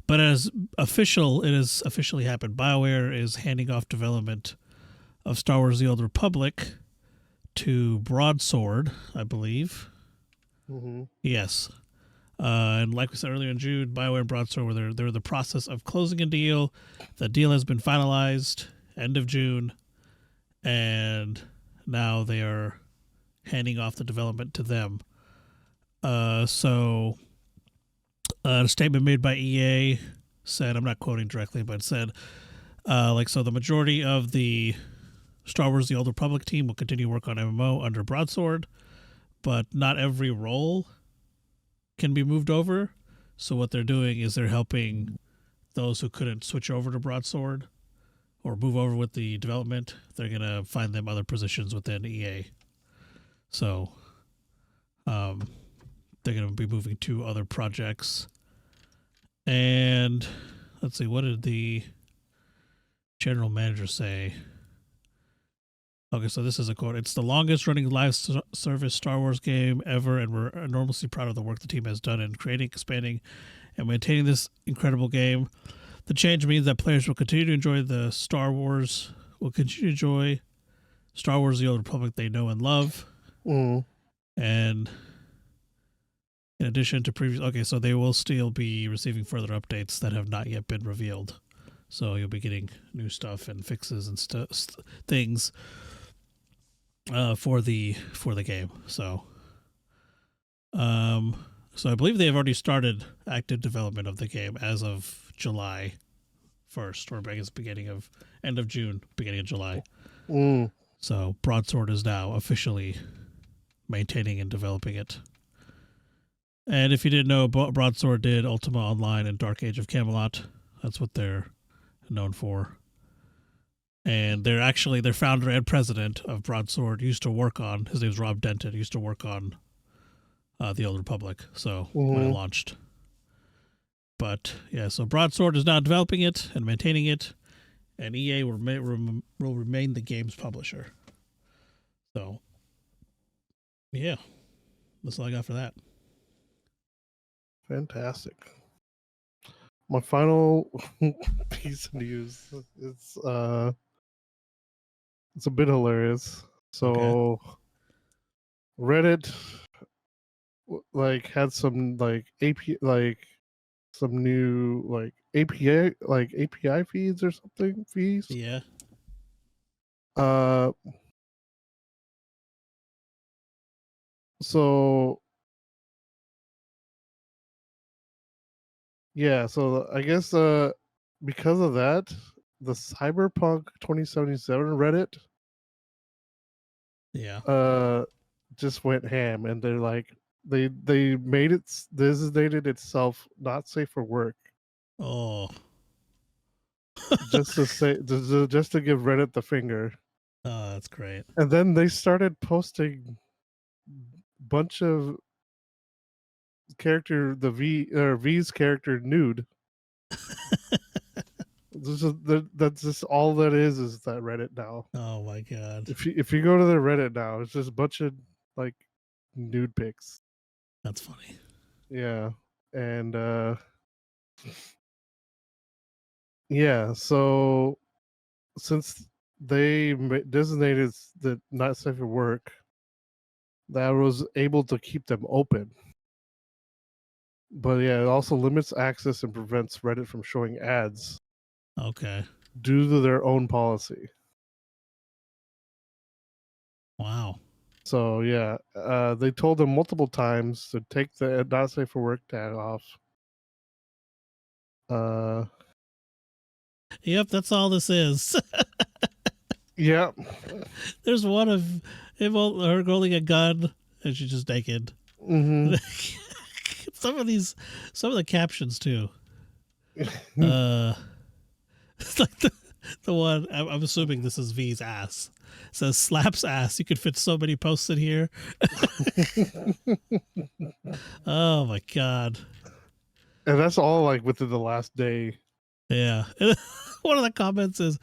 But it has officially happened. BioWare is handing off development of Star Wars: The Old Republic to Broadsword, I believe. Yes. And like we said earlier in June, BioWare and Broadsword they're in the process of closing a deal. The deal has been finalized end of June, and now they are handing off the development to them. So a statement made by EA said, I'm not quoting directly, but said, so the majority of the Star Wars: The Old Republic team will continue work on MMO under Broadsword, but not every role can be moved over. So what they're doing is they're helping those who couldn't switch over to Broadsword or move over with the development. They're going to find them other positions within EA. So they're going to be moving to other projects. And let's see, what did the general manager say? Okay, so this is a quote. It's the longest running live service Star Wars game ever, and we're enormously proud of the work the team has done in creating, expanding, and maintaining this incredible game. The change means that players will continue to enjoy Star Wars: The Old Republic they know and love. And in addition to previous, so they will still be receiving further updates that have not yet been revealed. So you'll be getting new stuff and fixes and things for the game. So I believe they have already started active development of the game as of July 1st, or I guess end of June, beginning of July. So Broadsword is now officially maintaining and developing it. And if you didn't know, Broadsword did Ultima Online and Dark Age of Camelot. That's what they're known for. And their founder and president of Broadsword used to work on, his name's Rob Denton, used to work on The Old Republic. So when it launched. But yeah, so Broadsword is now developing it and maintaining it, and EA will remain the game's publisher. So yeah, that's all I got for that. Fantastic. My final piece of news is it's a bit hilarious. So Reddit had some some new API feeds or something fees. Yeah. So yeah, so I guess because of that, the Cyberpunk 2077 Reddit just went ham, and they're like, They made it designated itself not safe for work. Oh. Just to say, just to give Reddit the finger. Oh, that's great. And then they started posting bunch of V's character nude. That's just all that is that Reddit now. Oh my god. If you go to the Reddit now, it's just a bunch of like nude pics. That's funny. Yeah. And yeah, so since they designated that not safe for work, that was able to keep them open. But yeah, it also limits access and prevents Reddit from showing ads Okay. due to their own policy. Wow. So yeah, they told them multiple times to take the not safe for work tag off. Yep, that's all this is. Yeah. There's one of him, her holding a gun, and she's just naked. Mm-hmm. some of the captions too. It's like the one. I'm assuming this is V's ass. It says slaps ass. You could fit so many posts in here. Oh my god. And that's all like within the last day. Yeah. One of the comments is,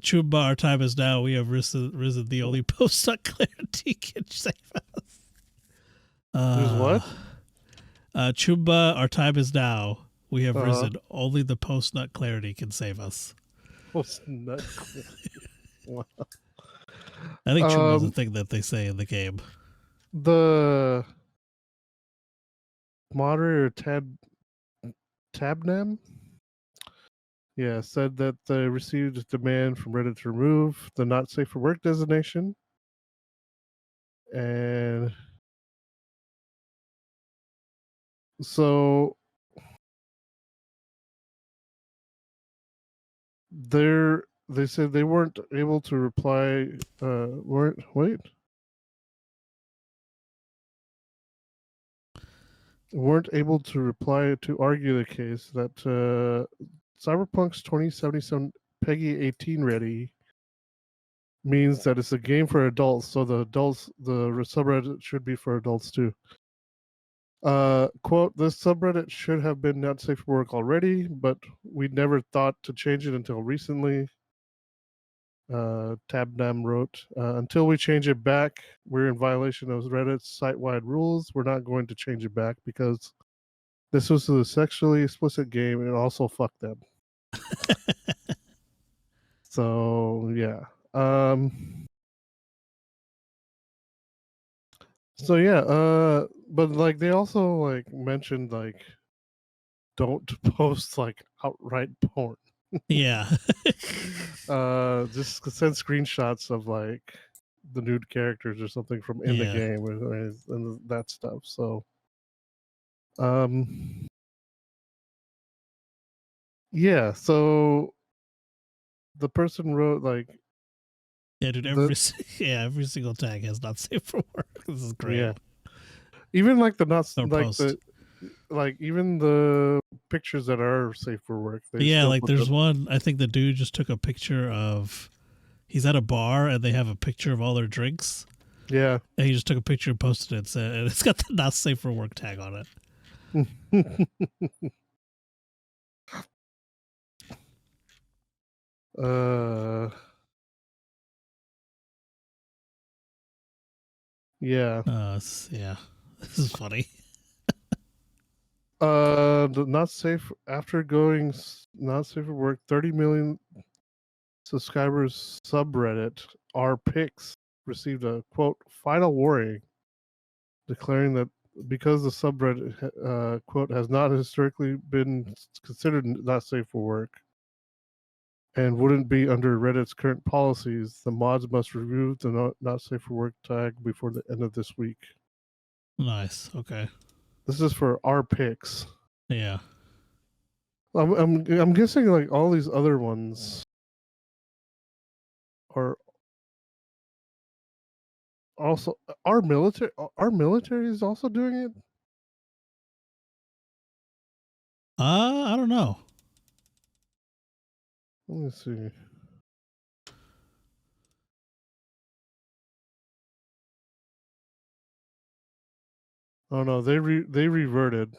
Chumba, our time is now. We have risen. The only post on clarity can save us. There's what? Chumba, our time is now. We have risen. Only the post nut clarity can save us. Post nut. Wow. I think Chumba is a thing that they say in the game. The moderator Tabnam, yeah, said that they received a demand from Reddit to remove the not safe for work designation. And so they said they weren't able to reply weren't able to reply to argue the case that Cyberpunk's 2077 Peggy 18 ready means that it's a game for adults, so the subreddit should be for adults too. Quote, this subreddit should have been not safe for work already, but we never thought to change it until recently. Tabnam wrote, until we change it back, we're in violation of Reddit's site-wide rules. We're not going to change it back because this was a sexually explicit game and also fuck them. So yeah. So yeah, but like they also like mentioned like don't post like outright porn. Yeah. Just send screenshots of like the nude characters or something from in the game and that stuff. So yeah, so the person wrote like, yeah, dude, every single tag has not safe for work. This is great. Yeah. Even like the not or like post. the like even the pictures that are safe for work. Yeah, like there's one. I think the dude just took a picture of. He's at a bar and they have a picture of all their drinks. Yeah, and he just took a picture and posted it. And it's got the not safe for work tag on it. Yeah. Yeah. This is funny. Not safe after going not safe for work. 30 million subscribers subreddit our picks received a quote final warning, declaring that because the subreddit quote has not historically been considered not safe for work and wouldn't be under Reddit's current policies, the mods must remove the not safe for work tag before the end of this week. Nice. Okay. This is for our picks. Yeah. I'm guessing like all these other ones are also our military is also doing it. I don't know. Let me see. Oh no, they reverted.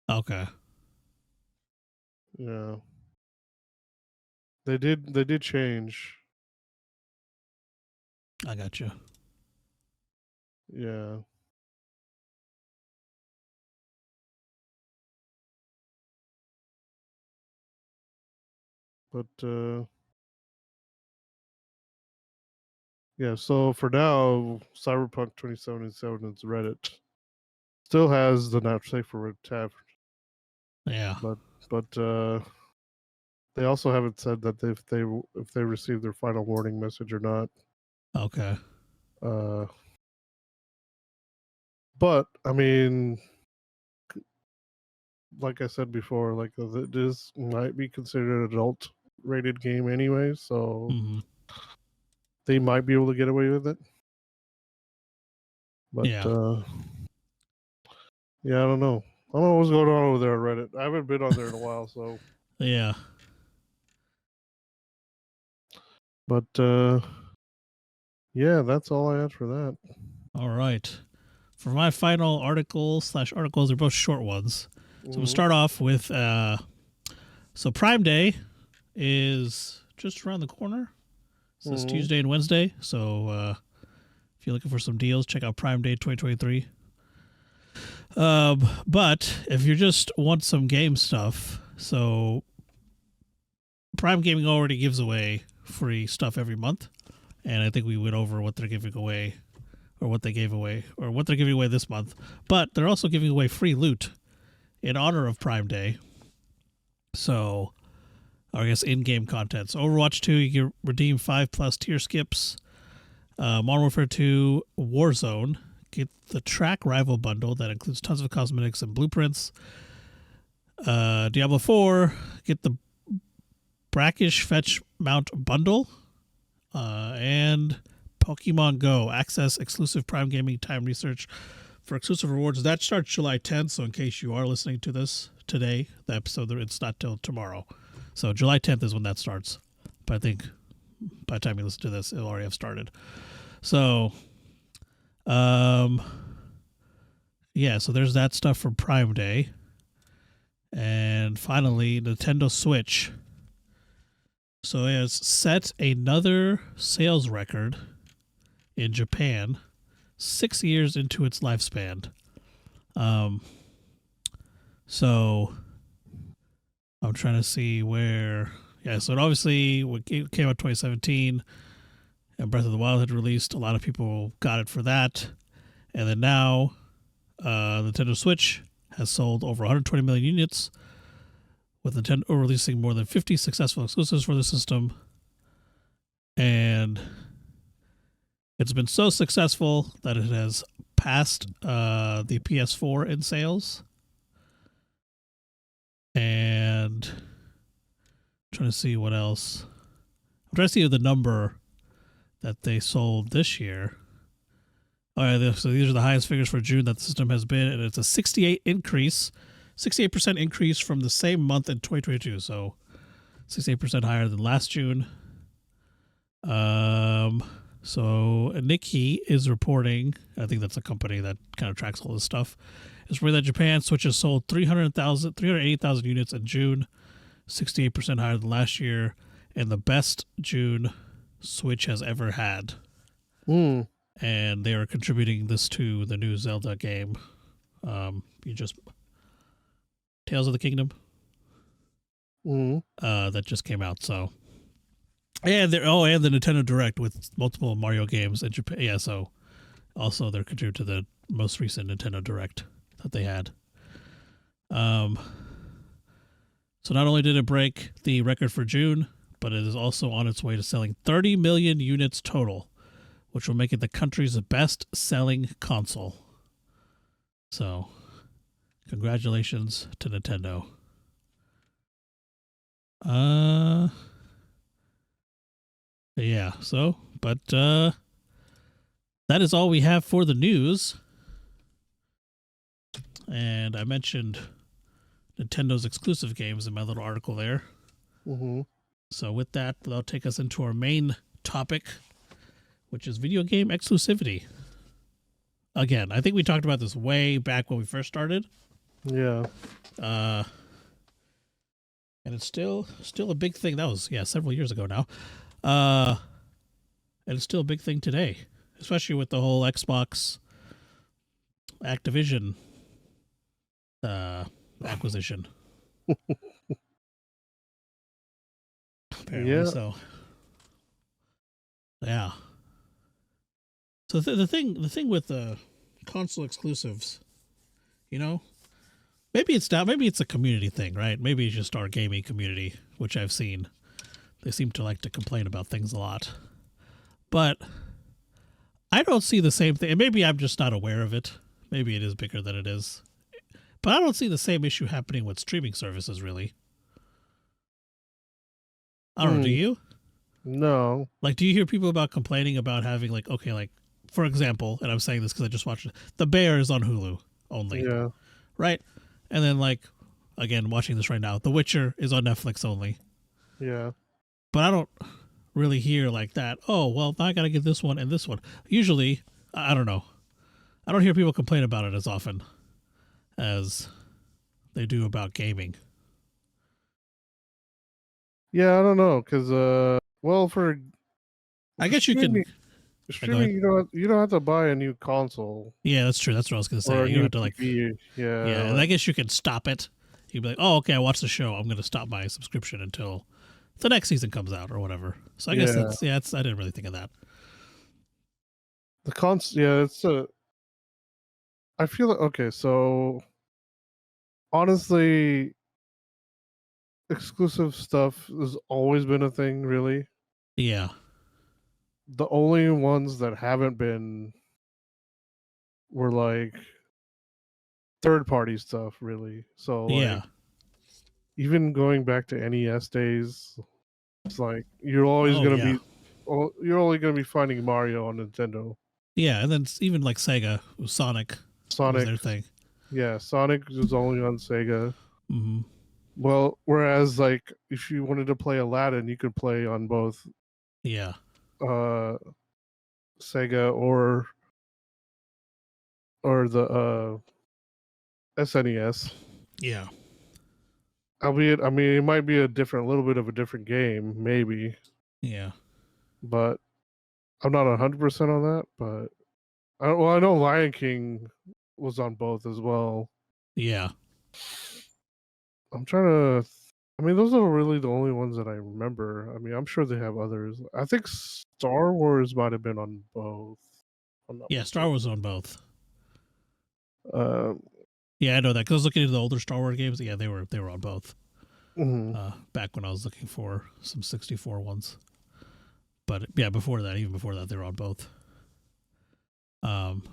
Okay. Yeah. They did change. I got you. Yeah. But yeah, so for now, Cyberpunk 2077 is Reddit. Still has the not safe for work tab. Yeah. But they also haven't said that if they received their final warning message or not. Okay. But I mean, like I said before, like this might be considered an adult rated game anyway, so they might be able to get away with it. But yeah, I don't know. I don't know what's going on over there on Reddit. I haven't been on there in a while, so yeah. But yeah, that's all I had for that. All right. For my final articles, they're both short ones. So we'll start off with so Prime Day is just around the corner. So it's Tuesday and Wednesday. So if you're looking for some deals, check out Prime Day 2023. But if you just want some game stuff, so Prime Gaming already gives away free stuff every month. And I think we went over what they're giving away, or what they gave away, or what they're giving away this month. But they're also giving away free loot in honor of Prime Day. So, I guess in-game content. So Overwatch 2, you can redeem 5+ tier skips. Modern Warfare 2 Warzone, get the Track Rival bundle that includes tons of cosmetics and blueprints. Diablo 4, get the Brackish Fetch Mount bundle. And Pokemon Go, access exclusive Prime Gaming time research for exclusive rewards. That starts July 10th, so in case you are listening to this today, the episode, it's not till tomorrow. So July 10th is when that starts. But I think by the time you listen to this, it'll already have started. So, yeah, so there's that stuff for Prime Day. And finally, Nintendo Switch. So it has set another sales record in Japan 6 years into its lifespan. So I'm trying to see where. Yeah, so it obviously came out 2017, and Breath of the Wild had released. A lot of people got it for that. And then now, Nintendo Switch has sold over 120 million units, with Nintendo releasing more than 50 successful exclusives for the system. And it's been so successful that it has passed the PS4 in sales. And I'm trying to see what else. I'm trying to see the number that they sold this year. All right, so these are the highest figures for June that the system has been, and it's a 68% increase from the same month in 2022. So 68% higher than last June. So Nikkei is reporting, I think that's a company that kind of tracks all this stuff, is reporting that Japan Switch has sold 380,000 units in June, 68% higher than last year, and the best June Switch has ever had. And they are contributing this to the new Zelda game. Tales of the Kingdom. That just came out. So, and the Nintendo Direct with multiple Mario games in Japan. Yeah, so also they're contributing to the most recent Nintendo Direct that they had. So not only did it break the record for June, but it is also on its way to selling 30 million units total, which will make it the country's best-selling console. So, congratulations to Nintendo. Yeah, so But that is all we have for the news. And I mentioned Nintendo's exclusive games in my little article there. Mm-hmm. So with that, that'll take us into our main topic, which is video game exclusivity. Again, I think we talked about this way back when we first started. Yeah. And it's still a big thing. That was several years ago now. And it's still a big thing today, especially with the whole Xbox Activision acquisition. Apparently, Yeah. so yeah. So the thing with the console exclusives, maybe it's a community thing, right? Maybe it's just our gaming community, which I've seen. They seem to like to complain about things a lot. But I don't see the same thing. And maybe I'm just not aware of it. Maybe it is bigger than it is. But I don't see the same issue happening with streaming services, really. I don't know, do you? No. Like, do you hear people about complaining about having, like, for example, and I'm saying this because I just watched it, The Bear is on Hulu only. Yeah. Right? And then, like, again, watching this right now, The Witcher is on Netflix only. Yeah. But I don't really hear like that. Oh, well, I got to get this one and this one. Usually, I don't know. I don't hear people complain about it as often as they do about gaming. Yeah, I don't know, because I guess you can. Streaming, you don't have to buy a new console. Yeah, that's true. That's what I was going to say. Or You don't have to like. TV. Yeah. Yeah, and I guess you can stop it. You'd be like, oh, okay, I watched the show. I'm going to stop my subscription until the next season comes out or whatever. So I guess I didn't really think of that. I feel like, okay, so honestly, exclusive stuff has always been a thing, really. Yeah. The only ones that haven't been were like third-party stuff, really. So like, even going back to NES days, it's like you're always you're only gonna be finding Mario on Nintendo. Yeah, and then even like Sega, Sonic was their thing. Yeah, Sonic was only on Sega. Mm-hmm. Well, whereas like if you wanted to play Aladdin, you could play on both. Yeah. Sega or the SNES. Yeah. Albeit, I mean, it might be a little bit of a different game, maybe. Yeah. But I'm not 100% on that. But I know Lion King was on both as well. Yeah. I'm trying to. I mean, those are really the only ones that I remember. I mean, I'm sure they have others. I think Star Wars might have been on both. Yeah, Star Wars on both. Yeah, I know that because I was looking into the older Star Wars games. Yeah, they were on both. Mm-hmm. Back when I was looking for some 64 ones, but yeah, even before that, they were on both. Well,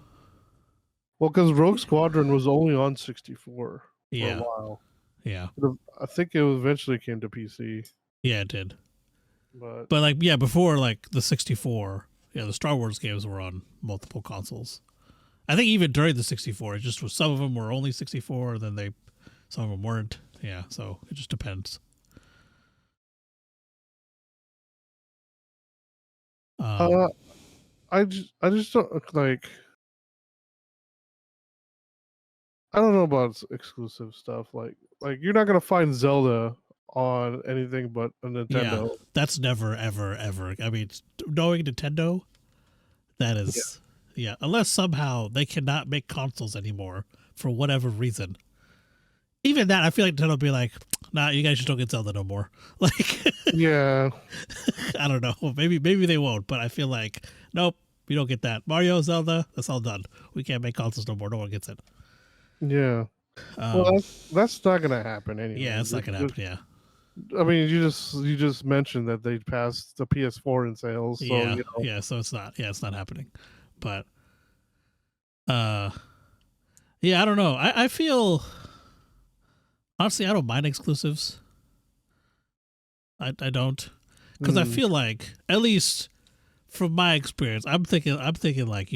because Rogue Squadron was only on 64 for a while. Yeah. I think it eventually came to PC. Yeah, it did. But like, yeah, before like the 64, the Star Wars games were on multiple consoles. I think even during the 64, it just was, some of them were only 64, then some of them weren't. Yeah, so it just depends. I just don't like. I don't know about exclusive stuff. Like you're not gonna find Zelda on anything but a Nintendo. Yeah, that's never, ever, ever. I mean, knowing Nintendo, that is, unless somehow they cannot make consoles anymore for whatever reason. Even that, I feel like Nintendo will be like, nah, you guys just don't get Zelda no more. Like, yeah, I don't know. Maybe they won't, but I feel like, nope, you don't get that. Mario, Zelda, that's all done. We can't make consoles no more. No one gets it. Yeah. Well, that's not gonna happen anyway. Yeah, it's not gonna happen. Yeah. I mean, you just mentioned that they passed the PS4 in sales. So, so it's not. Yeah, it's not happening. But, I don't know. I feel, honestly, I don't mind exclusives. I don't, because I feel like, at least from my experience, I'm thinking like,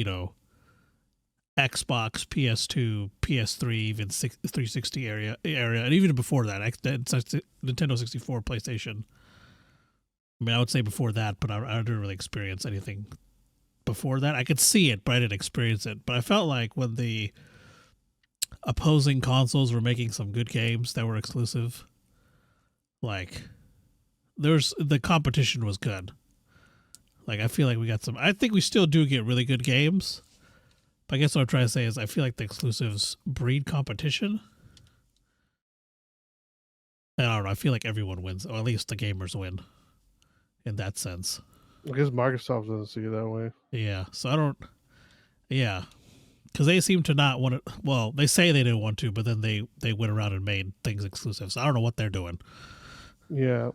Xbox, PS2, PS3, even 360 area, and even before that, Nintendo 64, PlayStation. I mean, I would say before that, but I didn't really experience anything before that. I could see it, but I didn't experience it. But I felt like when the opposing consoles were making some good games that were exclusive, like the competition was good. Like I feel like we got some. I think we still do get really good games. But I guess what I'm trying to say is I feel like the exclusives breed competition. And I don't know. I feel like everyone wins, or at least the gamers win in that sense. I guess Microsoft doesn't see it that way. Yeah. So I don't. Yeah. Because they seem to not want to. Well, they say they didn't want to, but then they went around and made things exclusive. So I don't know what they're doing. Yeah.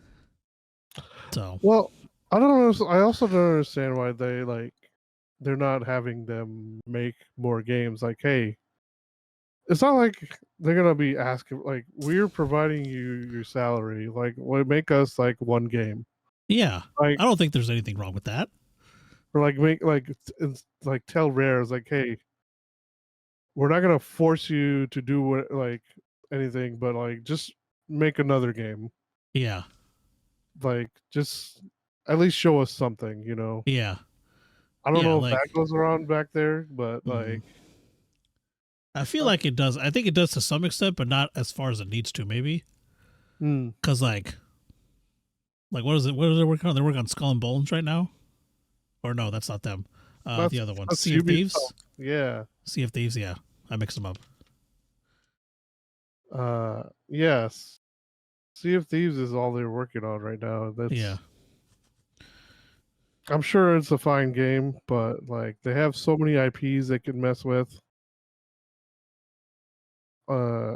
So. Well, I don't know. I also don't understand why they're not having them make more games. Like, hey, it's not like they're gonna be asking. Like, we're providing you your salary. Like, make us like one game. Yeah. Like, I don't think there's anything wrong with that. or like make like tell Rare's like, hey, we're not gonna force you to do what like anything, but like just make another game. Yeah. Like, just at least show us something. Yeah. I don't Yeah. know if Like. that goes around back there, but like, I feel like it does. I think it does to some extent, but not as far as it needs to. Maybe because like what is it? What are they working on? They're working on Skull and Bones right now, or no, that's not them. that's The other one, that's Sea of Thieves. Yeah. Sea of Thieves. Yeah, I mixed them up. Yes. Sea of Thieves is all they're working on right now. Yeah. I'm sure it's a fine game, but like they have so many IPs they can mess with. Uh,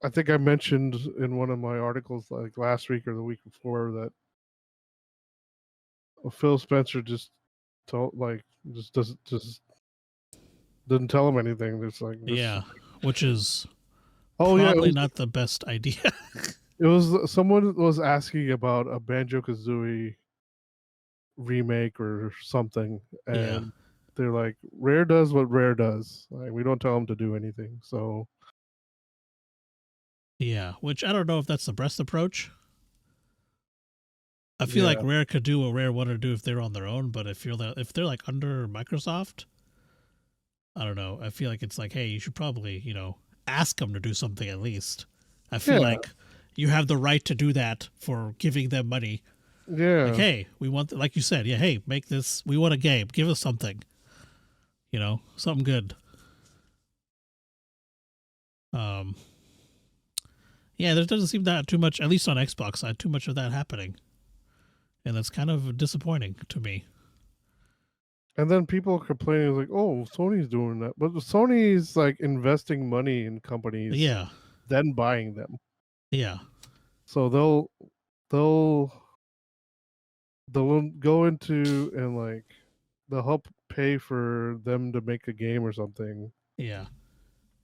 I think I mentioned in one of my articles like last week or the week before that Phil Spencer just told like just didn't tell him anything. It's like Yeah, which is oh yeah, probably not the best idea. it was someone was asking about a Banjo Kazooie remake or something, Yeah. and they're like, Rare does what Rare does. Like, we don't tell them to do anything. So Yeah, which I don't know if that's the best approach. I feel like yeah, Rare could do what Rare wanted to do if they're on their own, but if they're like under Microsoft, I don't know. I feel like it's like, hey, you should probably, ask them to do something at least. I feel yeah, like you have the right to do that for giving them money. Like, yeah. hey, we want, like you said, yeah, hey, make this, we want a game. Give us something, something good. Um, yeah, there doesn't seem that too much, at least on Xbox side, too much of that happening. And that's kind of disappointing to me. And then people complaining like, "Oh, Sony's doing that," but Sony's like investing money in companies, Yeah, then buying them. yeah, So they'll go into and like they'll help pay for them to make a game or something, yeah,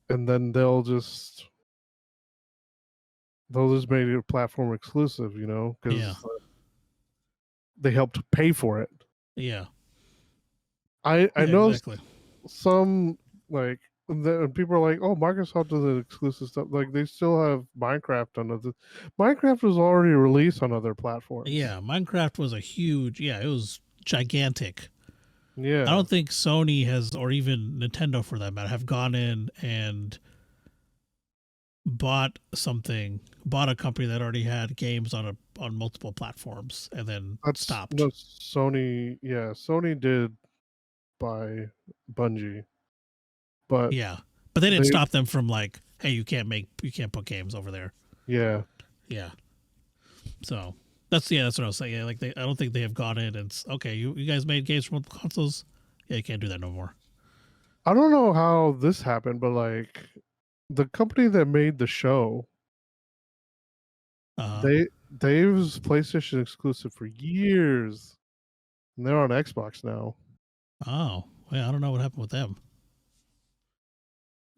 and then they'll just make it a platform exclusive, yeah, because they helped pay for it. yeah, I yeah, know exactly. some like people are like, oh, Microsoft does an exclusive stuff. Like they still have Minecraft on other. Minecraft was already released on other platforms. Yeah, Minecraft was it was gigantic. I Yeah, don't think Sony has, or even Nintendo for that matter, have gone in and bought a company that already had games on multiple platforms and then that's stopped. no Sony. Yeah, Sony did buy Bungie, but Yeah, but they didn't they stop them from like, hey, you can't put games over there. yeah. Yeah, so that's what I was saying. Yeah, like I don't think they have gone in and okay, you guys made games for multiple consoles. Yeah, you can't do that no more. I don't know how this happened, but like the company that made the show, Uh, they was PlayStation exclusive for years, and they're on Xbox now. oh, well, I don't know what happened with them.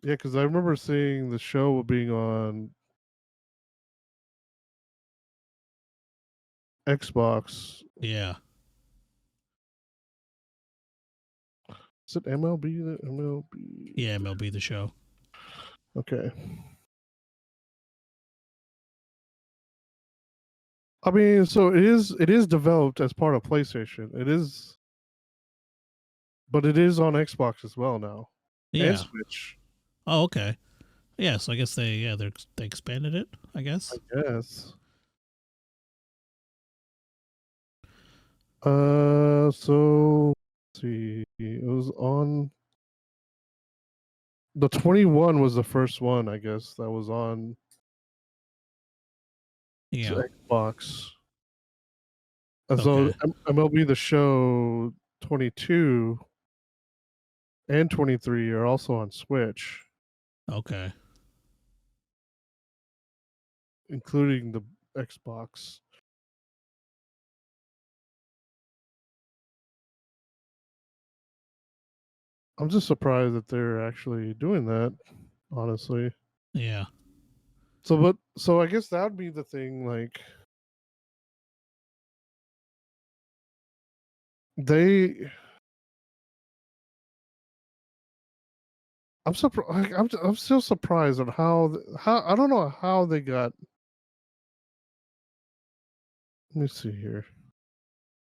Yeah, because I remember seeing the show being on Xbox. Yeah, Is it MLB? MLB. Yeah, MLB The Show. Okay. I mean, so it is developed as part of PlayStation. It is, but it is on Xbox as well now. Yeah. And Switch. Oh, okay. Yeah, so I guess they expanded it, I guess. I guess. So let's see. It was on the 21 was the first one, I guess, that was on Xbox. And so MLB The Show 22 and 23 are also on Switch. Okay. Including the Xbox. I'm just surprised that they're actually doing that, honestly. Yeah. So I guess that would be the thing, like I'm surprised. I'm still surprised at how I don't know how they got. Let me see here.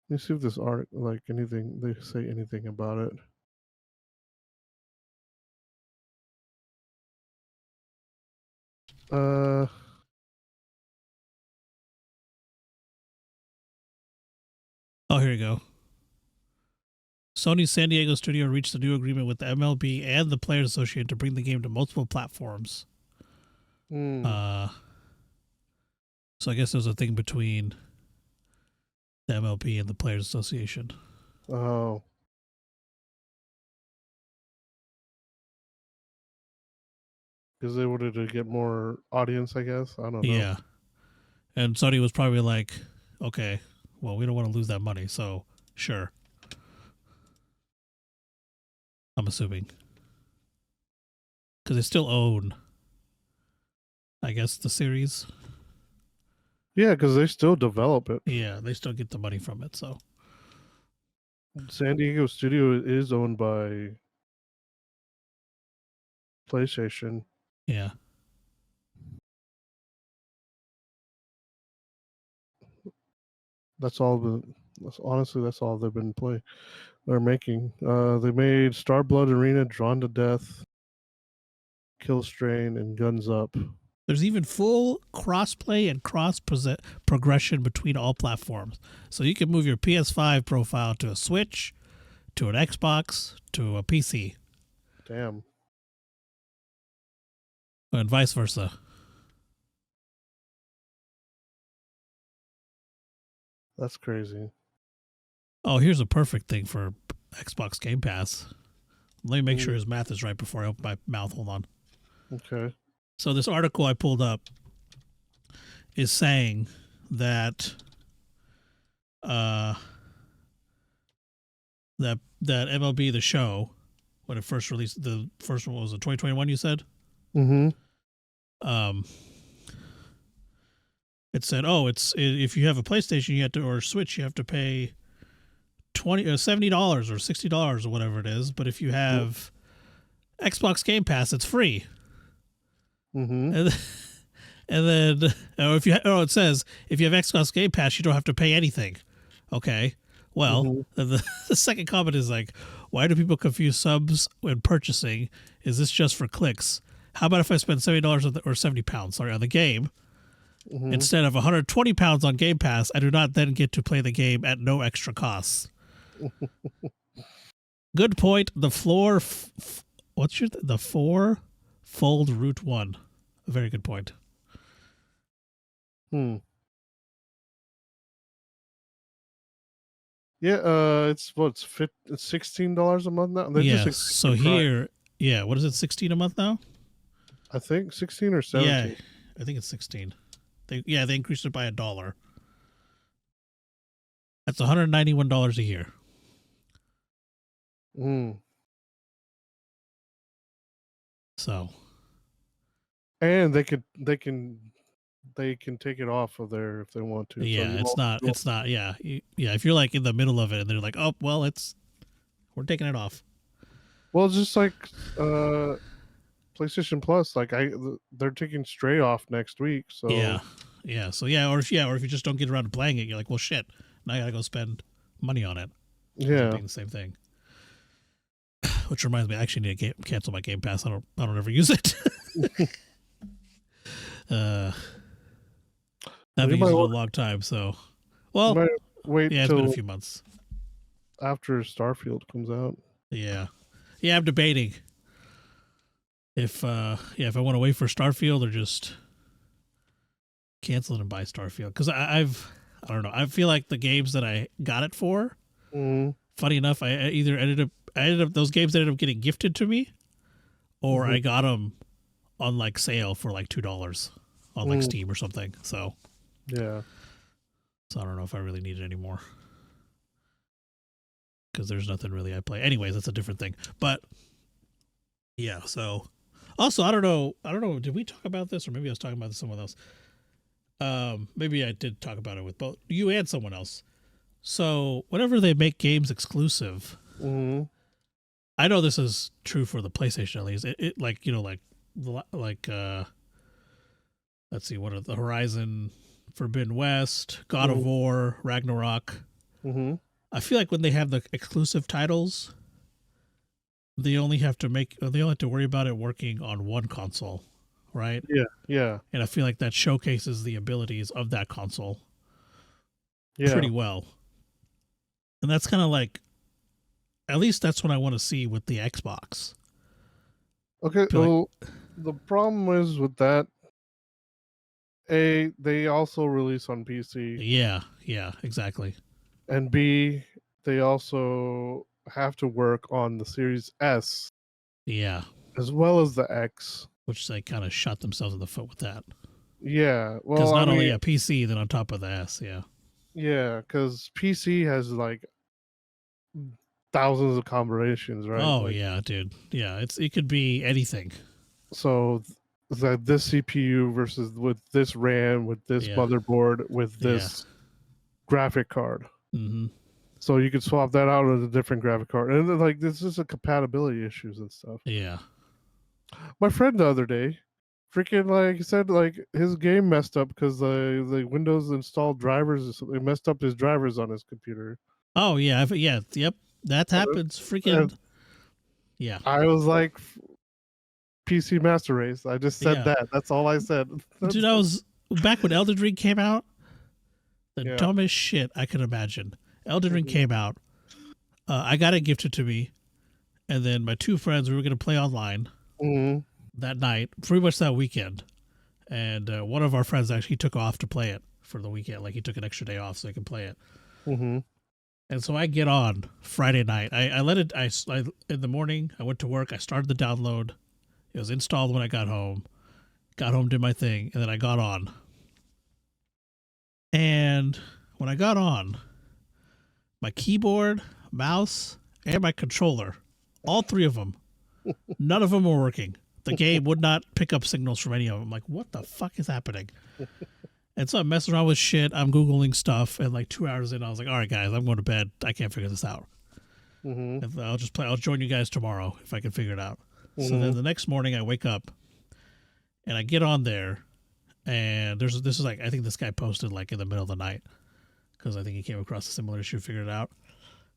Let me see if this article, like anything, they say anything about it. Oh, here you go. Sony's San Diego studio reached a new agreement with the MLB and the Players Association to bring the game to multiple platforms. So I guess there's a thing between the MLB and the Players Association. Oh. Because they wanted to get more audience, I guess. I don't know. Yeah. And Sony was probably like, okay, well, we don't want to lose that money, so sure. I'm assuming. Because they still own, I guess, the series. Yeah, because they still develop it. Yeah, they still get the money from it, so. San Diego studio is owned by PlayStation. Yeah. That's all that's all they've been they're making. They made Star Blood Arena, Drawn to Death, Kill Strain, and Guns Up. There's even full cross-play and cross-progression between all platforms. So you can move your PS5 profile to a Switch, to an Xbox, to a PC. Damn. And vice versa. That's crazy. Oh, here's a perfect thing for Xbox Game Pass. Let me make sure his math is right before I open my mouth. Hold on. Okay. So this article I pulled up is saying that that MLB The Show, when it first released, the first one was in 2021, you said? Mm-hmm. It said, if you have a PlayStation, you have to, or Switch, you have to pay $70 or $60 or whatever it is. But if you have Xbox Game Pass, it's free. Mm-hmm. And then, it says if you have Xbox Game Pass, you don't have to pay anything. Okay. Well, the second comment is like, why do people confuse subs when purchasing? Is this just for clicks? How about if I spend $70 or £70 on the game instead of £120 on Game Pass? I do not then get to play the game at no extra costs. Good point. The four-fold root one. A very good point. Yeah, it's $16 a month now. Yeah. So here, what is it? 16 a month now? I think 16 or 17. Yeah, I think it's 16. They increased it by $1. That's $191 a year. So. And they can take it off of there if they want to. Yeah, so it's not. Yeah, if you're like in the middle of it and they're like, oh well, we're taking it off. Well, it's just like PlayStation Plus. Like they're taking Stray off next week. So yeah. So or if you just don't get around to playing it, you're like, well, shit. Now I gotta go spend money on it. Yeah, being the same thing. Which reminds me, I actually need to cancel my Game Pass. I don't ever use it. I haven't used it in a long time. So, well, wait yeah, it's been a few months after Starfield comes out. Yeah, I'm debating if I want to wait for Starfield or just cancel it and buy Starfield, because I don't know. I feel like the games that I got it for. Funny enough, I ended up those games ended up getting gifted to me, or I got them on like sale for like $2 on like Steam or something. So yeah. So I don't know if I really need it anymore, because there's nothing really I play. Anyways, that's a different thing. But yeah, so also I don't know. Did we talk about this, or maybe I was talking about this with someone else? Maybe I did talk about it with both you and someone else. So whenever they make games exclusive, I know this is true for the PlayStation at least. It like, you know, like let's see, what are the Horizon Forbidden West, God of War, Ragnarok. I feel like when they have the exclusive titles, they only have to worry about it working on one console, right? Yeah. And I feel like that showcases the abilities of that console Yeah. pretty well. And that's kind of like, at least that's what I want to see with the Xbox. Okay, well, the problem is with that, A, they also release on PC. Yeah, exactly. And B, they also have to work on the Series S. Yeah. As well as the X. Which they kind of shot themselves in the foot with that. Yeah. Well, because not only a PC, then on top of the S, yeah. Yeah, because PC has like thousands of combinations, right? Oh, like, yeah, dude. Yeah, it could be anything. So this CPU versus with this RAM, with this motherboard, with this graphic card. So you could swap that out with a different graphic card, and like this is a compatibility issues and stuff. Yeah. My friend the other day, freaking like said like his game messed up because the Windows installed drivers. They messed up his drivers on his computer. Oh yeah, yep. That happens. Freaking. Yeah. I was like, PC Master Race. I just said that. That's all I said. Dude, I was back when Elden Ring came out. The dumbest shit I could imagine. Elden Ring came out. I got it gifted to me, and then my two friends, we were going to play online that night, pretty much that weekend. And one of our friends actually took off to play it for the weekend. Like he took an extra day off so he could play it. And so I get on Friday night. I let it. I in the morning. I went to work. I started the download. It was installed when I got home. Got home, did my thing, and then I got on. And when I got on, my keyboard, mouse, and my controller, all three of them, none of them were working. The game would not pick up signals from any of them. I'm like, what the fuck is happening? And so I'm messing around with shit. I'm Googling stuff. And like 2 hours in, I was like, all right, guys, I'm going to bed. I can't figure this out. And I'll just play. I'll join you guys tomorrow if I can figure it out. So then the next morning I wake up and I get on there. And this is like, I think this guy posted like in the middle of the night, because I think he came across a similar issue, figured it out.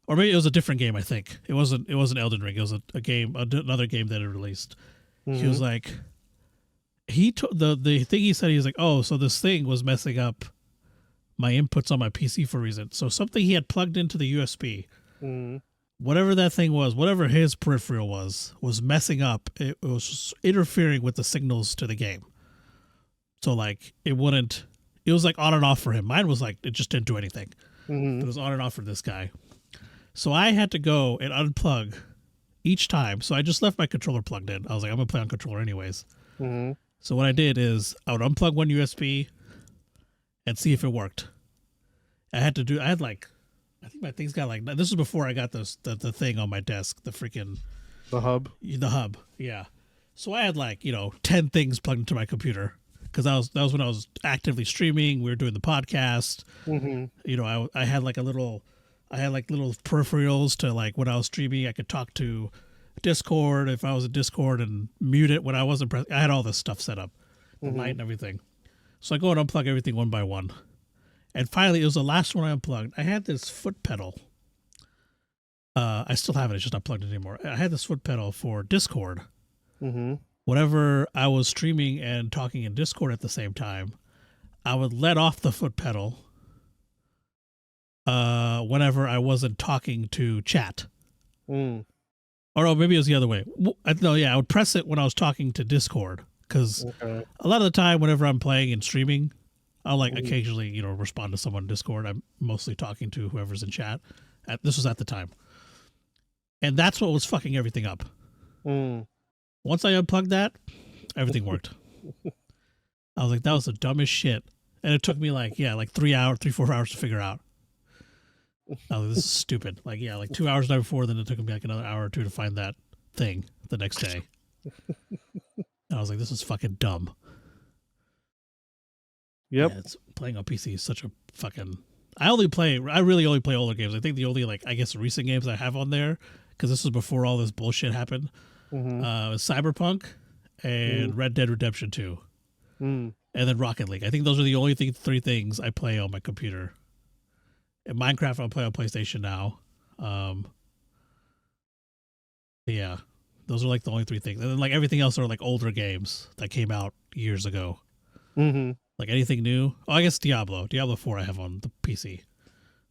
Or maybe it was a different game, I think. It wasn't Elden Ring. It was a game, another game that had released. He was like, the thing he said, he was like, oh, so this thing was messing up my inputs on my PC for a reason. So something he had plugged into the USB, whatever that thing was, whatever his peripheral was messing up. It was interfering with the signals to the game. So like it was like on and off for him. Mine was like, it just didn't do anything. It was on and off for this guy. So I had to go and unplug each time. So I just left my controller plugged in. I was like, I'm going to play on controller anyways. So what I did is I would unplug one USB and see if it worked. I think my thing's got like, this was before I got the thing on my desk, the hub, yeah. So I had like, 10 things plugged into my computer, because that was when I was actively streaming. We were doing the podcast. I had little peripherals to, like, when I was streaming, I could talk to Discord, if I was in Discord, and mute it when I wasn't pressing. I had all this stuff set up, the light and everything. So I go and unplug everything one by one. And finally, it was the last one I unplugged. I had this foot pedal. I still have it. It's just not plugged in anymore. I had this foot pedal for Discord. Whenever I was streaming and talking in Discord at the same time, I would let off the foot pedal whenever I wasn't talking to chat. Or no, maybe it was the other way. No, yeah, I would press it when I was talking to Discord because a lot of the time, whenever I'm playing and streaming, I'll like occasionally, respond to someone in Discord. I'm mostly talking to whoever's in chat. This was at the time, and that's what was fucking everything up. Once I unplugged that, everything worked. I was like, that was the dumbest shit, and it took me like 3-4 hours to figure out. I was like, this is stupid. Like 2 hours the night before, then it took me like another hour or two to find that thing the next day. And I was like, this is fucking dumb. Yep. Yeah, playing on PC is such a fucking. I really only play older games. I think the only recent games I have on there, because this was before all this bullshit happened, was Cyberpunk and Red Dead Redemption 2, and then Rocket League. I think those are the only three things I play on my computer. And Minecraft I'll play on PlayStation now. Yeah, those are like the only three things, and then like everything else are like older games that came out years ago. Like anything new? Oh, I guess Diablo 4 I have on the PC.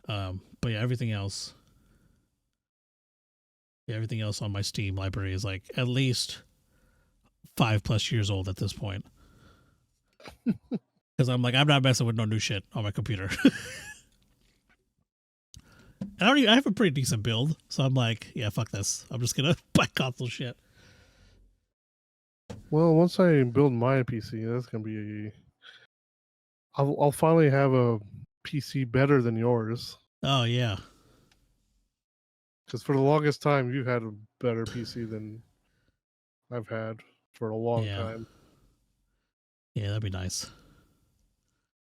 But yeah, everything else on my Steam library is like at least 5+ years old at this point. Because I'm not messing with no new shit on my computer. And I have a pretty decent build, so I'm like, yeah, fuck this. I'm just gonna buy console shit. Well, once I build my PC, that's gonna be. I'll finally have a PC better than yours. Oh yeah. Because for the longest time, you had a better PC than I've had for a long time. Yeah, that'd be nice.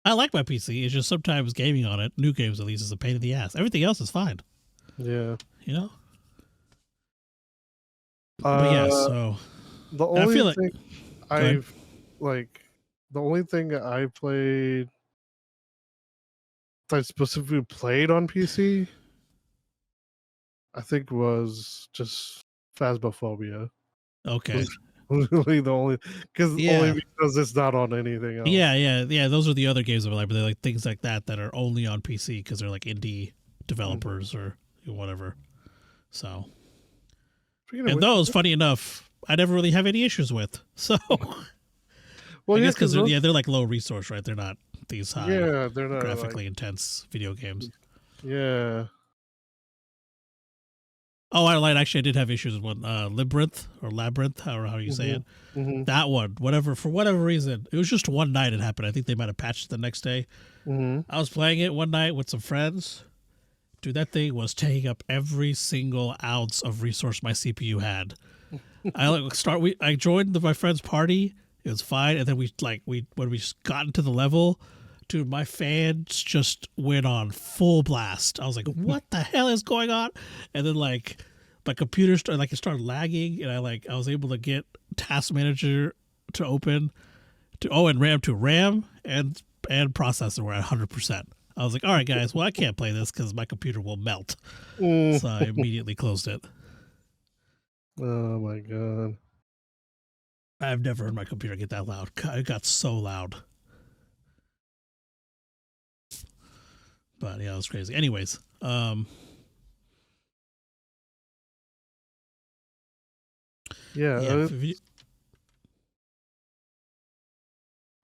I like my PC. It's just sometimes gaming on it, new games at least, is a pain in the ass. Everything else is fine. Yeah. But yeah, so the only thing the only thing I played that I specifically played on PC, I think was just Phasmophobia. Okay. Literally the only because it's not on anything else. Yeah. Those are the other games that are they're like things like that are only on PC because they're like indie developers or whatever. So, and those, funny enough, I never really have any issues with. So, I guess because they're like low resource, right? They're not these high, they're not graphically intense video games. Yeah. Oh, actually, I did have issues with one, Labyrinth, how you say it. That one, for whatever reason, it was just one night it happened. I think they might have patched it the next day. I was playing it one night with some friends. Dude, that thing was taking up every single ounce of resource my CPU had. I joined my friend's party. It was fine, and then when we got into the level, dude, my fans just went on full blast. I was like, what the hell is going on? And then my computer started lagging, and I was able to get Task Manager to open and RAM and processor were at 100%. I was like, all right, guys, well, I can't play this because my computer will melt. So I immediately closed it. Oh my god. I've never heard my computer get that loud. It got so loud. But yeah, it was crazy. Anyways,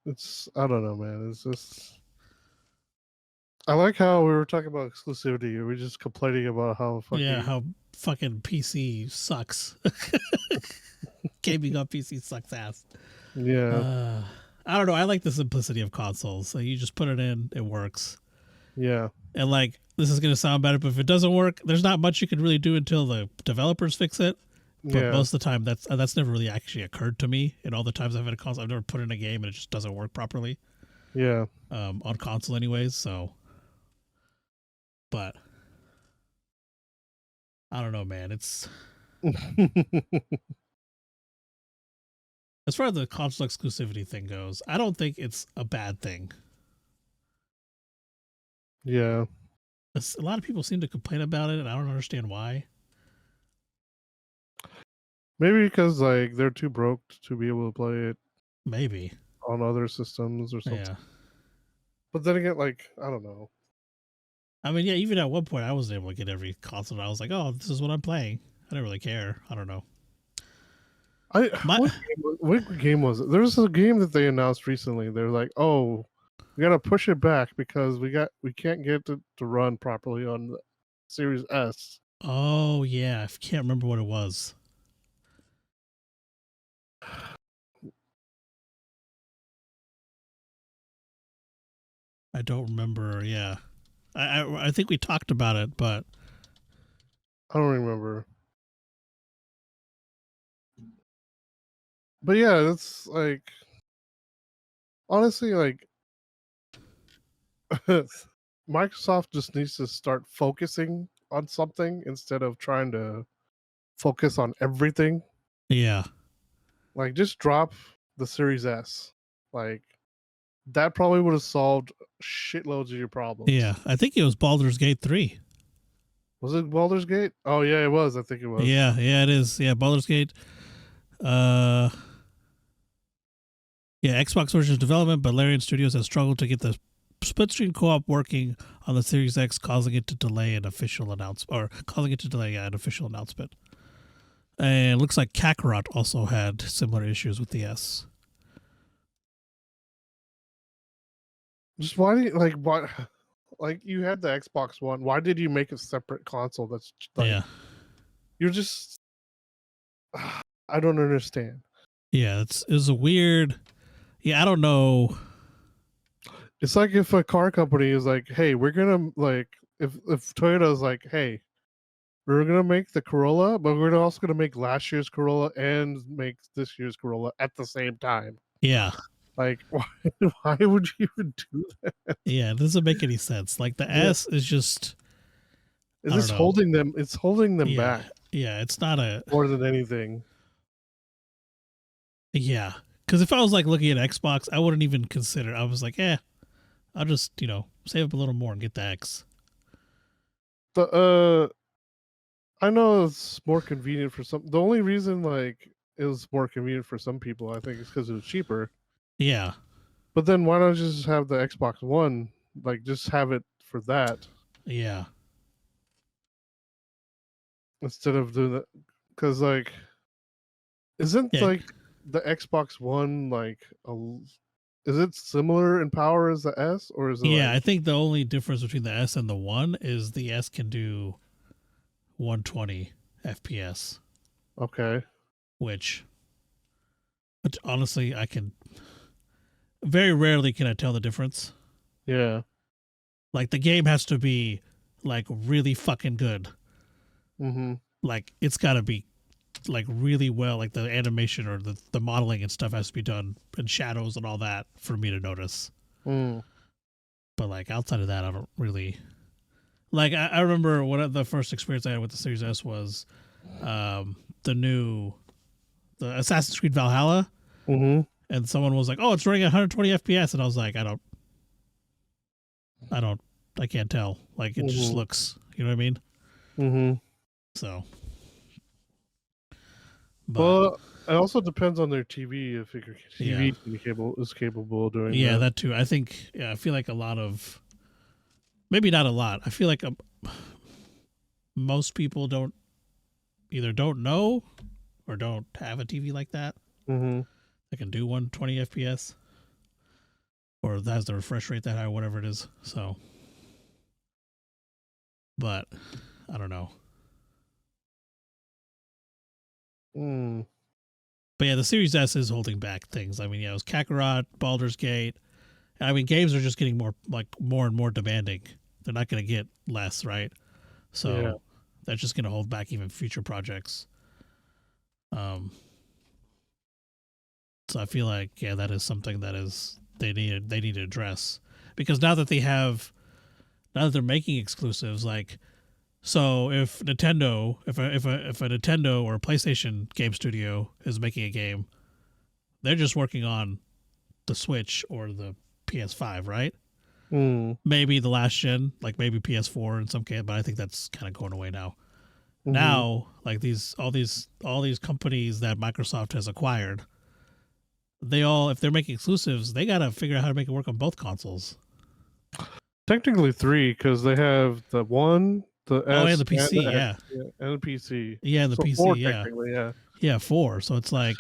it's I don't know, man. It's just I like how we were talking about exclusivity. We're just complaining about how fucking PC sucks. Gaming on PC sucks ass. Yeah. I don't know. I like the simplicity of consoles. So you just put it in, it works. Yeah. And this is going to sound better, but if it doesn't work, there's not much you can really do until the developers fix it. But most of the time, that's never really actually occurred to me. In all the times I've had a console, I've never put in a game and it just doesn't work properly. Yeah. On console anyways, so. But I don't know, man. As far as the console exclusivity thing goes, I don't think it's a bad thing. Yeah. A lot of people seem to complain about it, and I don't understand why. Maybe because like they're too broke to be able to play it Maybe. on other systems or something. Yeah. But then again, like, I don't know. I mean, yeah, even at one point I wasn't able to get every console. I was like, oh, this is what I'm playing. I don't really care. I don't know. What game was it? There was a game that they announced recently. They're like, oh, we gotta push it back because we can't get to run properly on the Series S. Oh, yeah. I can't remember what it was. I don't remember. Yeah. I think we talked about it, but I don't remember. But yeah, it's like honestly, like Microsoft just needs to start focusing on something instead of trying to focus on everything. yeah. Like, just drop the Series S. Like, that probably would have solved shitloads of your problems. Yeah. I think it was Baldur's Gate 3. Was it Baldur's Gate? Oh yeah, it was. I think it was. Yeah, it is. Yeah, Baldur's Gate. Yeah, Xbox version of development, but Larian Studios has struggled to get the split screen co-op working on the Series X, causing it to delay an official announcement. And it looks like Kakarot also had similar issues with the S. Just why do you like you had the Xbox One? Why did you make a separate console? That's like, yeah. You're just I don't understand. Yeah, it was a weird. Yeah, I don't know. It's like if a car company is like, "Hey, we're gonna like," if Toyota's like, "Hey, we're gonna make the Corolla, but we're also gonna make last year's Corolla and make this year's Corolla at the same time." Yeah. Like, why would you even do that? Yeah, it doesn't make any sense. Like the S is just. It's just holding them. It's holding them back. Yeah, it's not a more than anything. Yeah, because if I was like looking at Xbox, I wouldn't even consider. I was like, I'll just save up a little more and get the X. I know it's more convenient for some. The only reason like it was more convenient for some people, I think, is because it was cheaper. Yeah. But then why not just have the Xbox One? Like, just have it for that. Yeah. Instead of doing that, because like, isn't like the Xbox One like is it similar in power as the S, or is it? Yeah, I think the only difference between the S and the One is the S can do 120 FPS. Okay. Which honestly, I can very rarely can I tell the difference. Yeah. Like the game has to be like really fucking good. Mm-hmm. Like it's got to be like really well, like the animation or the modeling and stuff has to be done and shadows and all that for me to notice. Mm. But like outside of that, I don't really like. I remember one of the first experience I had with the Series S was the Assassin's Creed Valhalla. Mm-hmm. And someone was like, "Oh, it's running at 120 FPS," and I was like, I can't tell. Like it just looks, you know what I mean? Mm-hmm. So, well, it also depends on their TV. If your TV is capable of doing that. Yeah, that too. I think. Yeah, I feel like a lot of, maybe not a lot. I feel like most people don't know or don't have a TV like that. Mm-hmm. That can do 120 FPS, or that has the refresh rate that high, whatever it is. So, but I don't know. But yeah, the Series S is holding back things. I mean, it was Kakarot, Baldur's Gate. I mean, games are just getting more and more demanding. They're not going to get less, right? So that's just going to hold back even future projects. So I feel like that is something that is they need to address, because now that they're making exclusives, like So if Nintendo, if a Nintendo or a PlayStation game studio is making a game, they're just working on the Switch or the PS5, right? Maybe the last gen, like maybe PS4 in some case, but I think that's kind of going away now. Now, like all these companies that Microsoft has acquired, if they're making exclusives, they gotta figure out how to make it work on both consoles. Technically 3, because they have the one, the S, and the PC, and the yeah. X, and the PC. Yeah, and the so PC, 4 yeah. technically, yeah. Yeah, 4. So it's like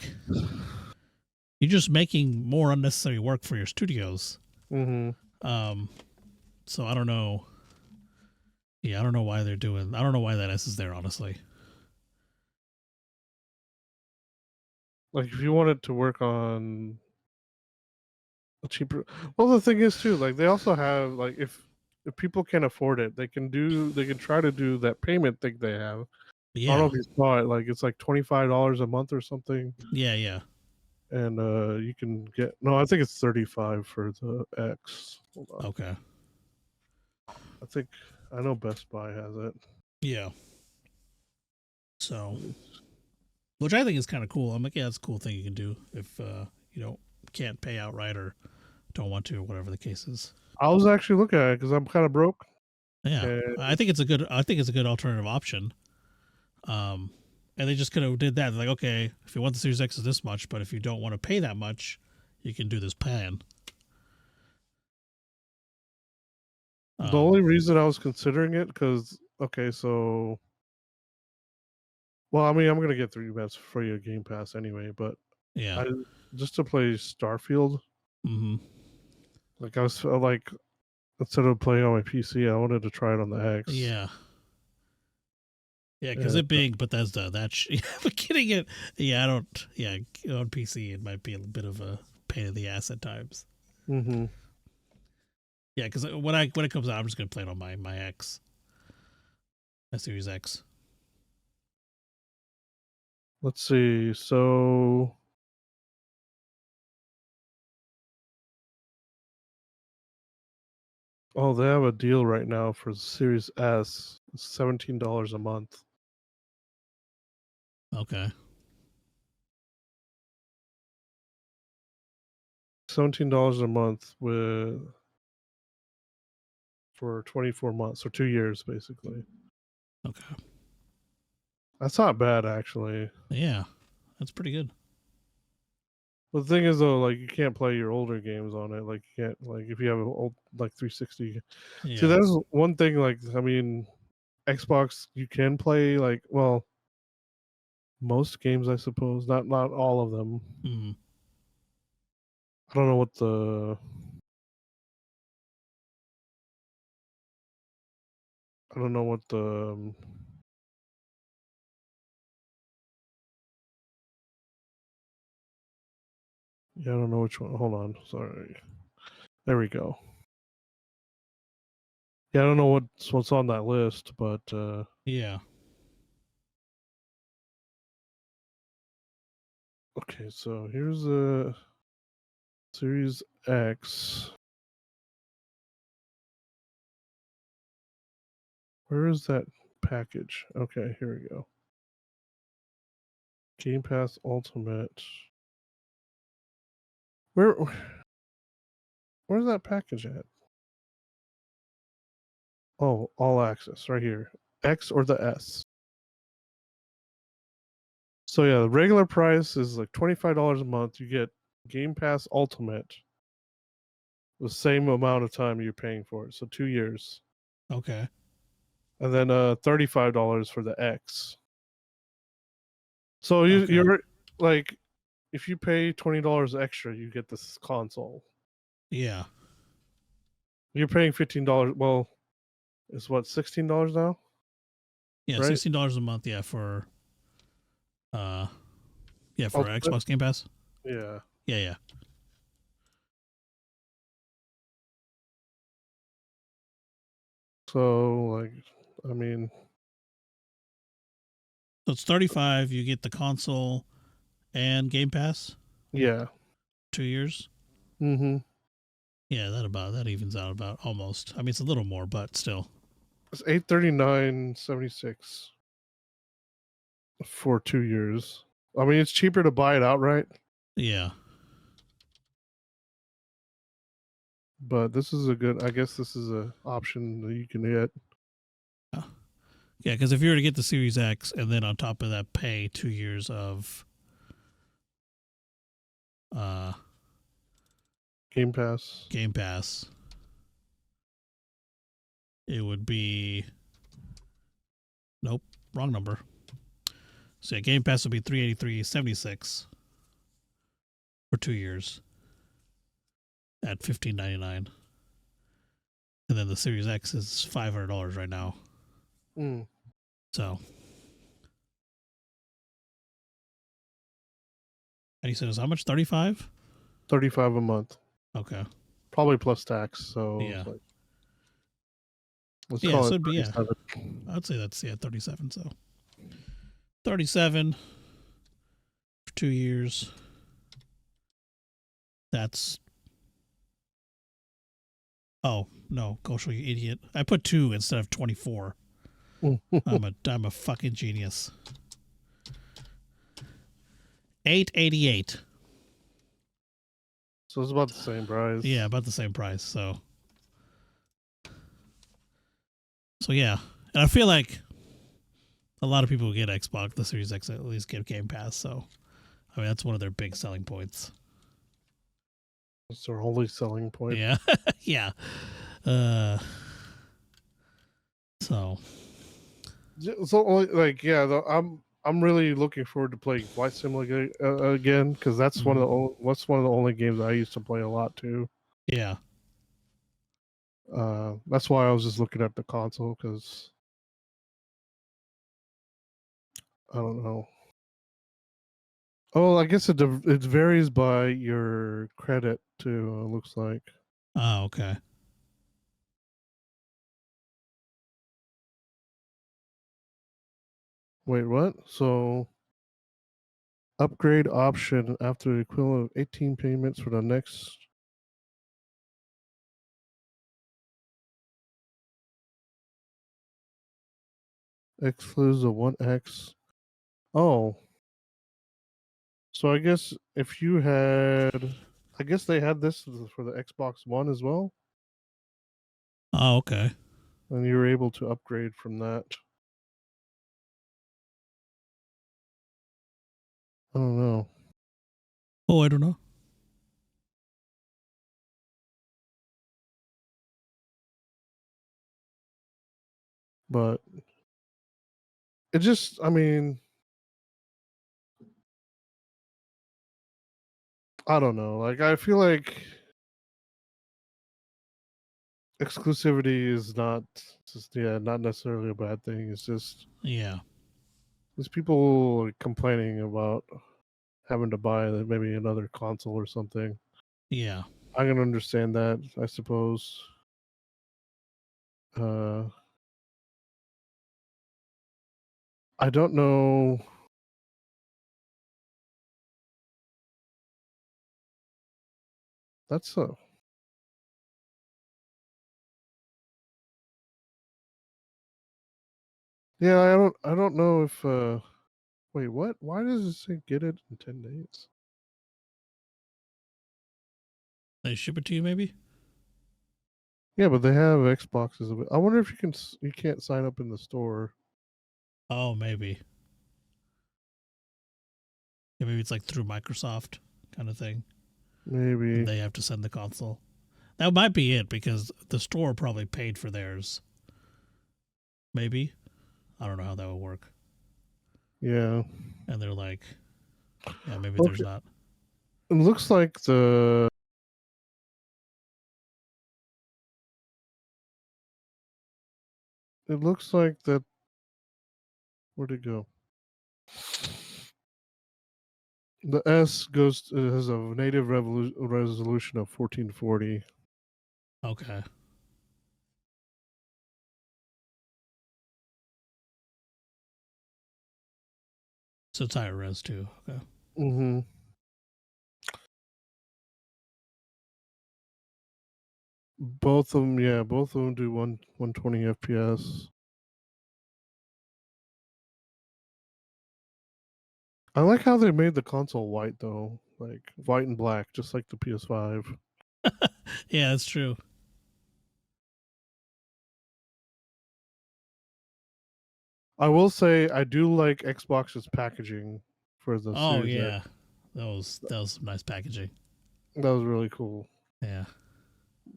you're just making more unnecessary work for your studios. So I don't know. Yeah, I don't know why they're doing. I don't know why that S is there, honestly. Like if you wanted to work on a cheaper, well, the thing is too, like they also have like if people can afford it, they can try to do that payment thing they have. Yeah. I don't know if you saw it. Like it's like $25 a month or something. Yeah. And you can get I think it's 35 for the X. Hold on. Okay. I know Best Buy has it. Yeah. So, which I think is kind of cool. I'm like, yeah, it's a cool thing you can do if you can't pay outright or don't want to, or whatever the case is. I was actually looking at it because I'm kind of broke. Yeah, I think it's a good alternative option. And they just kind of did that. They're like, okay, if you want the Series X is this much, but if you don't want to pay that much, you can do this plan. The only reason I was considering it because so well, I mean, I'm gonna get 3 months for your Game Pass anyway, but yeah, just to play Starfield. Like I was like, instead of playing on my PC, I wanted to try it on the X. Yeah, because it being Bethesda, but getting it, I don't. Yeah, on PC it might be a bit of a pain in the ass at times. Yeah, because when it comes out, I'm just gonna play it on my X, my Series X. Let's see. So they have a deal right now for the Series S. It's $17 a month. Okay. $17 a month for 24 months, or 2 years basically. Okay. That's not bad actually. Yeah, that's pretty good. But the thing is though, like you can't play your older games on it. Like you can't, like if you have an old like 360. Yeah. See, that's one thing. Like I mean, Xbox you can play like most games, I suppose. Not all of them. I don't know what the yeah, I don't know which one. Hold on. Sorry. There we go. Yeah, I don't know what's on that list, but yeah. Okay, so here's the Series X. Where is that package? Okay, here we go. Game Pass Ultimate. Where's that package at? Oh, All Access right here. X or the S. So yeah, the regular price is like $25 a month. You get Game Pass Ultimate. The same amount of time you're paying for it, so 2 years. Okay. And then $35 for the X. So you're like, if you pay $20 extra, you get this console. Yeah. You're paying $15. Well, it's what, $16 now? Yeah, right? $16 a month. Yeah, for Xbox Game Pass. Yeah. Yeah. So like, I mean, so it's 35. You get the console and Game Pass. Yeah. 2 years. Mm-hmm. Yeah, that evens out about almost. I mean, it's a little more, but still. It's $839.76 for 2 years. I mean, it's cheaper to buy it outright. Yeah. But this is a good. I guess this is a option that you can get. Yeah, because if you were to get the Series X and then on top of that pay 2 years of Game Pass, it would be nope, wrong number. So yeah, Game Pass would be $383.76 for 2 years at $15.99, and then the Series X is $500 right now. So, and he says how much? 35? 35 a month. Okay. Probably plus tax. So Yeah. like, let's Yeah, call so it it'd be 37. I'd say that's 37. So 37 for 2 years. That's oh no, Gosho, you idiot! I put 2 instead of 24. I'm a fucking genius. $888. So it's about the same price. Yeah, about the same price. So yeah, and I feel like a lot of people who get Xbox, the Series X, at least get Game Pass. So I mean, that's one of their big selling points. It's their only selling point. Yeah, yeah. So like yeah, I'm really looking forward to playing Flight Simulator again because that's one of the only games I used to play a lot too. Yeah. That's why I was just looking at the console because I don't know. Oh, I guess it varies by your credit too. It looks like. Oh, okay. Wait, what? So upgrade option after the equivalent of 18 payments for the next. Exclusive 1X. Oh. So I guess if you had, I guess they had this for the Xbox One as well. Oh, okay. And you were able to upgrade from that. I don't know. Oh, I don't know. But it just, I mean, I don't know. Like, I feel like exclusivity is not not necessarily a bad thing. It's just, Yeah. there's people complaining about having to buy maybe another console or something. Yeah. I can understand that, I suppose. I don't know. That's a. Yeah, I don't know if wait, what? Why does it say get it in 10 days? They ship it to you, maybe? Yeah, but they have Xboxes. I wonder if you can't sign up in the store. Oh, maybe. Yeah, maybe it's like through Microsoft kind of thing. Maybe. They have to send the console. That might be it because the store probably paid for theirs. Maybe. I don't know how that would work. Yeah. And they're like, yeah, maybe Okay. there's not. It looks like It looks like that. Where'd it go? The S has a native resolution of 1440. Okay. So it's higher res too. Okay. Mm-hmm. Both of them, yeah, both of them do 120 FPS. I like how they made the console white though, like white and black, just like the PS5. Yeah, that's true. I will say I do like Xbox's packaging for the Oh Series X. yeah, that was some nice packaging. That was really cool. Yeah.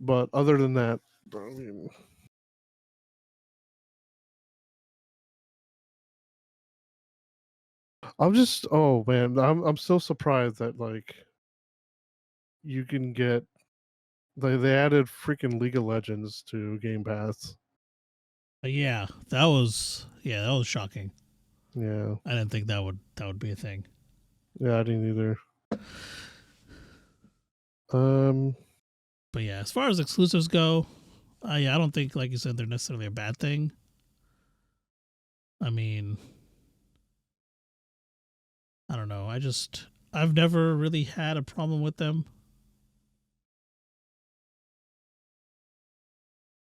But other than that, I mean, oh man, I'm so surprised that like you can get they added freaking League of Legends to Game Pass. Yeah, that was shocking. Yeah. I didn't think that would be a thing. Yeah, I didn't either. Um But yeah, as far as exclusives go, yeah, I don't think, like you said, they're necessarily a bad thing. I mean, I don't know. I've never really had a problem with them.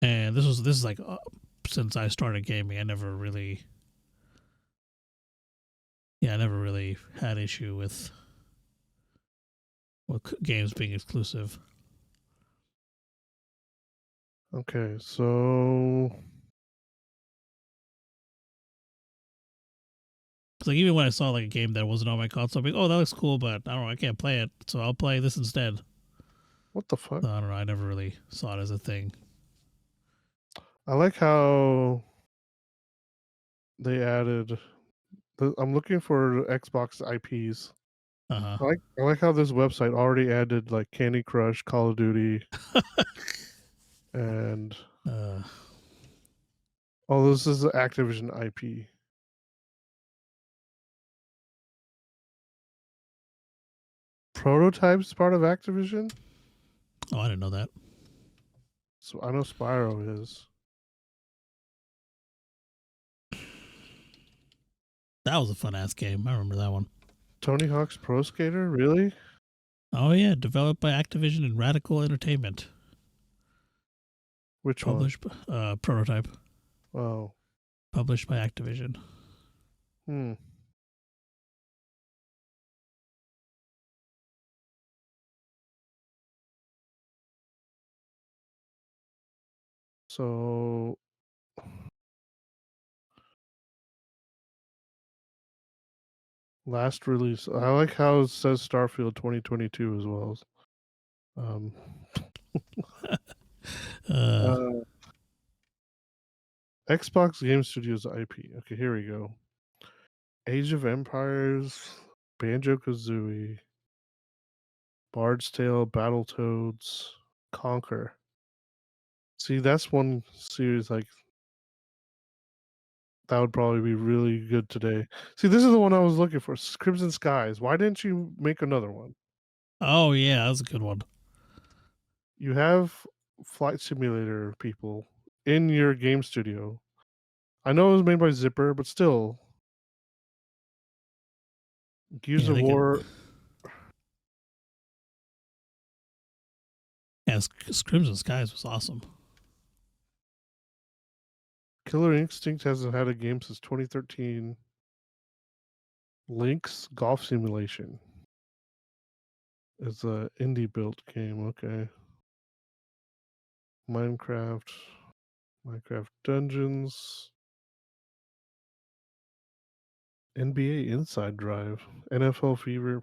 And this is like since I started gaming, I never really had issue with games being exclusive. okay, so Like even when I saw like a game that wasn't on my console, I'm like, oh, that looks cool, but I don't know, I can't play it, so I'll play this instead. what the fuck? So I don't know. I never really saw it as a thing. I like how they added I'm looking for Xbox IPs. Uh I like how this website already added like Candy Crush, Call of Duty, and huh. oh, this is the Activision IP. Prototype's part of Activision, Oh, I didn't know that. so I know Spyro is. That was a fun ass game. I remember that one. Tony Hawk's Pro Skater, really? Oh yeah, developed by Activision and Radical Entertainment. Which one? Published prototype. Oh, Published by Activision. hmm. So last release. I like how it says Starfield 2022 as well. Um, uh, uh, Xbox Game Studios IP. Okay, here we go. Age of Empires, Banjo Kazooie, Bard's Tale, Battletoads, Conquer. See, that's one series like that would probably be really good today. See, this is the one I was looking for. Crimson Skies. Why didn't you make another one? oh yeah, that was a good one. You have flight simulator people in your game studio. I know it was made by Zipper, but still, Gears Yeah, of they could. War. Yeah, Crimson Skies was awesome. Killer Instinct hasn't had a game since 2013. Link's Golf Simulation is a indie built game. Okay. Minecraft, Minecraft Dungeons, NBA Inside Drive, NFL Fever.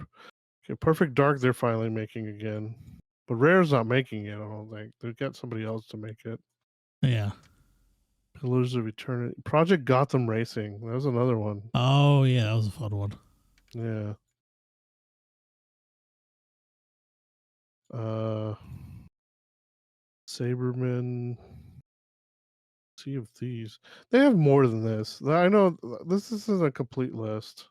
Okay, Perfect Dark. They're finally making again, but Rare's not making it. I don't think they've got somebody else to make it. Yeah. Pillars of Eternity, Project Gotham Racing. That was another one. Oh yeah, that was a fun one. Yeah. Uh, Saberman. Sea of Thieves. They have more than this. I know this isn't a complete list.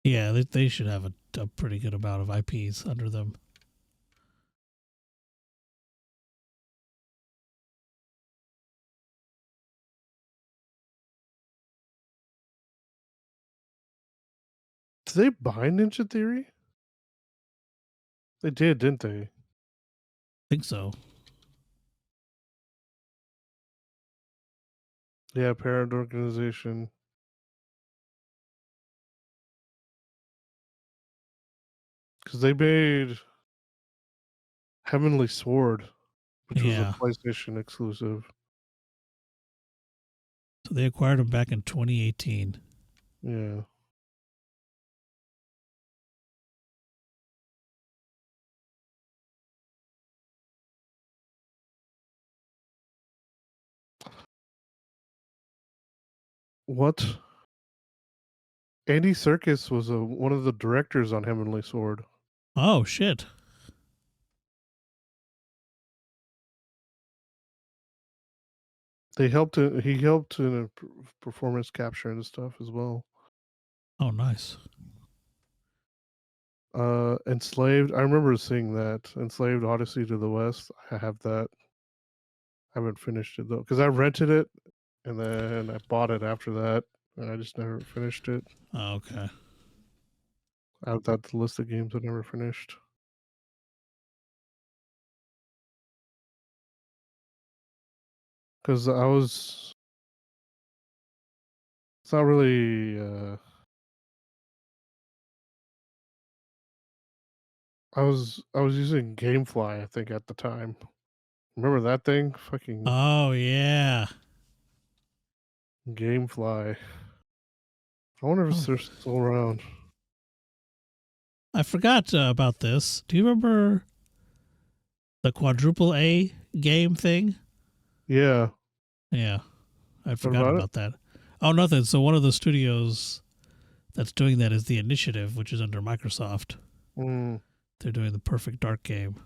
Yeah, they should have a pretty good amount of IPs under them. Did they buy Ninja Theory? They did, didn't they? think so. Yeah, parent organization. Because they made Heavenly Sword, which was a Yeah. PlayStation exclusive. So they acquired them back in 2018. Yeah. What? Andy Serkis was one of the directors on Heavenly Sword. Oh, shit. He helped in performance capture and stuff as well. Oh, nice. Enslaved. I remember seeing that. Enslaved Odyssey to the West. I have that. I haven't finished it though, because I rented it and then I bought it after that, and I just never finished it. Oh, okay. I have that list of games I never finished. Because it's not really. I was using GameFly, I think, at the time. Remember that thing? Fucking Oh, yeah. GameFly. I wonder if Oh, they're still around. I forgot about this. Do you remember the quadruple A game thing? Yeah. Yeah, I What forgot about it? about that. Oh, nothing. So one of the studios that's doing that is the Initiative, which is under Microsoft. Mm. They're doing the Perfect Dark game.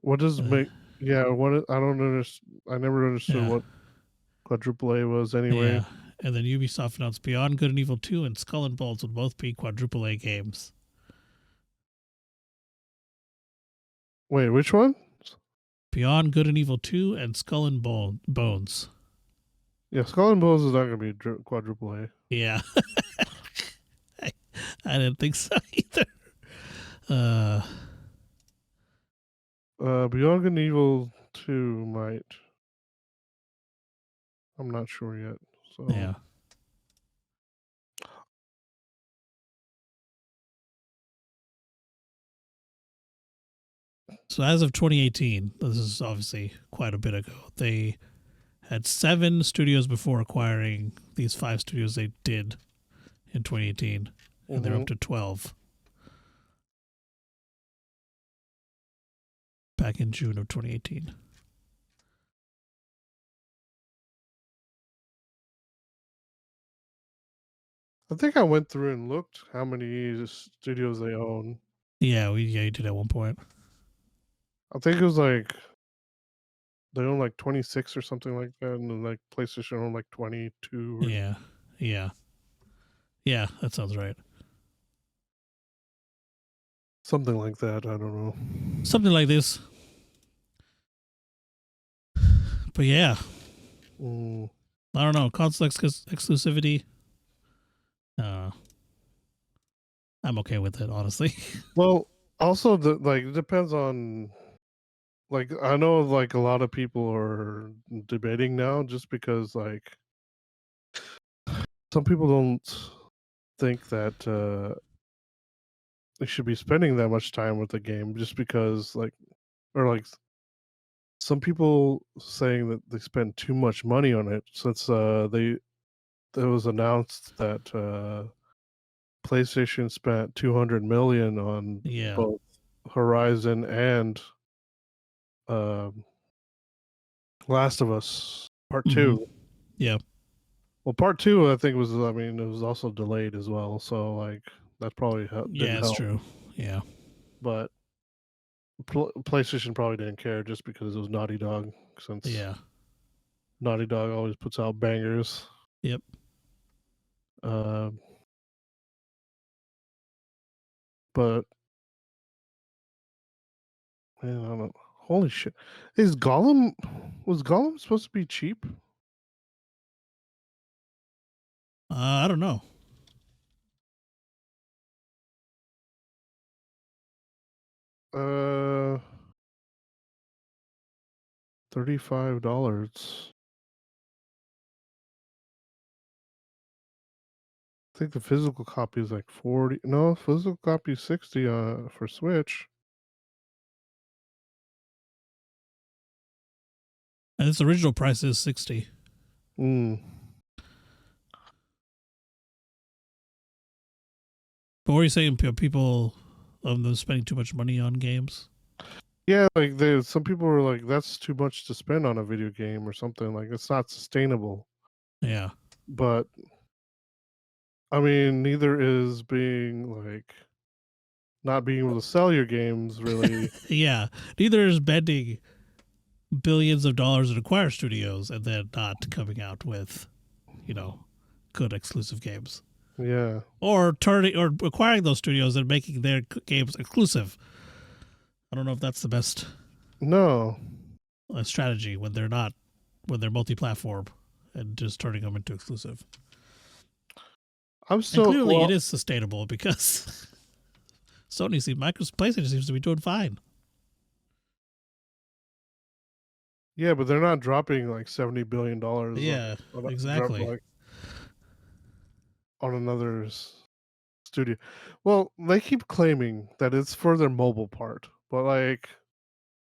What does Uh, make? Yeah. I don't understand. I never understood yeah, what quadruple A was anyway. yeah. And then Ubisoft announced Beyond Good and Evil 2 and Skull and Bones will both be quadruple A games. Wait, which one? Beyond Good and Evil 2 and Skull and Bones. Yeah, Skull and Bones is not going to be quadruple A. Yeah. I didn't think so either. Uh, Beyond Good and Evil 2 might. I'm not sure yet. So yeah. So as of 2018, this is obviously quite a bit ago, they had 7 studios before acquiring these 5 studios they did in 2018, and they're up to 12 back in June of 2018. I think I went through and looked how many studios they own. Yeah, you did at one point. I think it was like they own like 26 or something like that, and then like PlayStation owned like 22 or Yeah, yeah, yeah. That sounds right. something like that. I don't know. Something like this. But yeah, Mm. I don't know. Console exclusivity. Uh, I'm okay with it, honestly. Well, also it depends on like I know like a lot of people are debating now just because like some people don't think that they should be spending that much time with the game just because or like some people saying that they spend too much money on it since it was announced that PlayStation spent 200 million on Yeah. both Horizon and um Last of Us Part Mm-hmm. 2. Yeah. Well, Part 2 I think it was also delayed as well, so like that probably Yeah, didn't it's help. true. Yeah. But PlayStation probably didn't care just because it was Naughty Dog, since Yeah. Naughty Dog always puts out bangers. Yep. Um, but man, I don't know. Holy shit! Was Gollum supposed to be cheap? I don't know. $35. I think the physical copy is like 40. No, physical copy is 60 for Switch. And its original price is 60. Mm. But what are you saying? People them spending too much money on games? Yeah, like some people were like, that's too much to spend on a video game or something. Like it's not sustainable. Yeah. But I mean, neither is being like not being able to sell your games really. Yeah. Neither is spending billions of dollars in acquire studios and then not coming out with, good exclusive games. Yeah. Or acquiring those studios and making their games exclusive. I don't know if that's the best No. strategy when they're multi-platform and just turning them into exclusive. I'm still and clearly it is sustainable because PlayStation seems to be doing fine. Yeah, but they're not dropping like $70 billion. Yeah, exactly. On another studio. Well, they keep claiming that it's for their mobile part, but like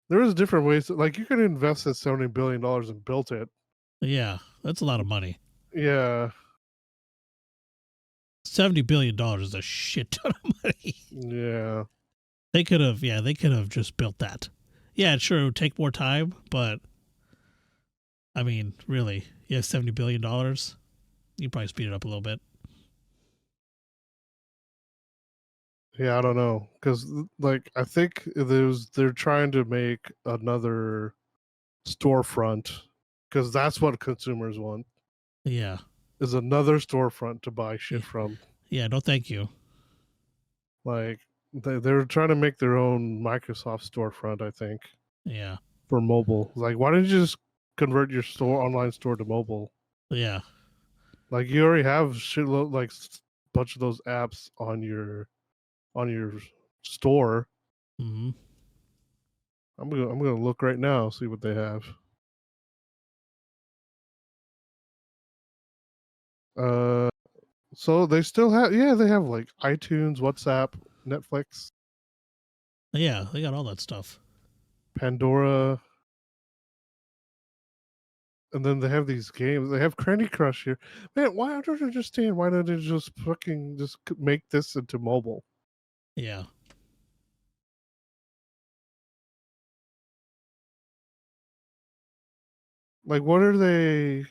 there is different ways. Like you can invest that $70 billion and build it. Yeah, that's a lot of money. Yeah. $70 billion is a shit ton of money. Yeah. They could have just built that. Yeah, sure, it would take more time, but I mean, really, $70 billion. You probably speed it up a little bit. Yeah, I don't know, because like I think they're trying to make another storefront, because that's what consumers want. Yeah, is another storefront to buy shit from. Yeah, no, thank you. Like they're trying to make their own Microsoft storefront, I think. Yeah. For mobile, like why don't you just convert your online store to mobile? Yeah. Like you already have shitload, like bunch of those apps on your store. Mm-hmm. I'm gonna look right now, see what they have. So they still have, they have like iTunes, WhatsApp, Netflix. Yeah, they got all that stuff. Pandora. And then they have these games. They have Candy Crush here. Man, why I don't understand? Why don't they just fucking just make this into mobile? Yeah. Like, what are they?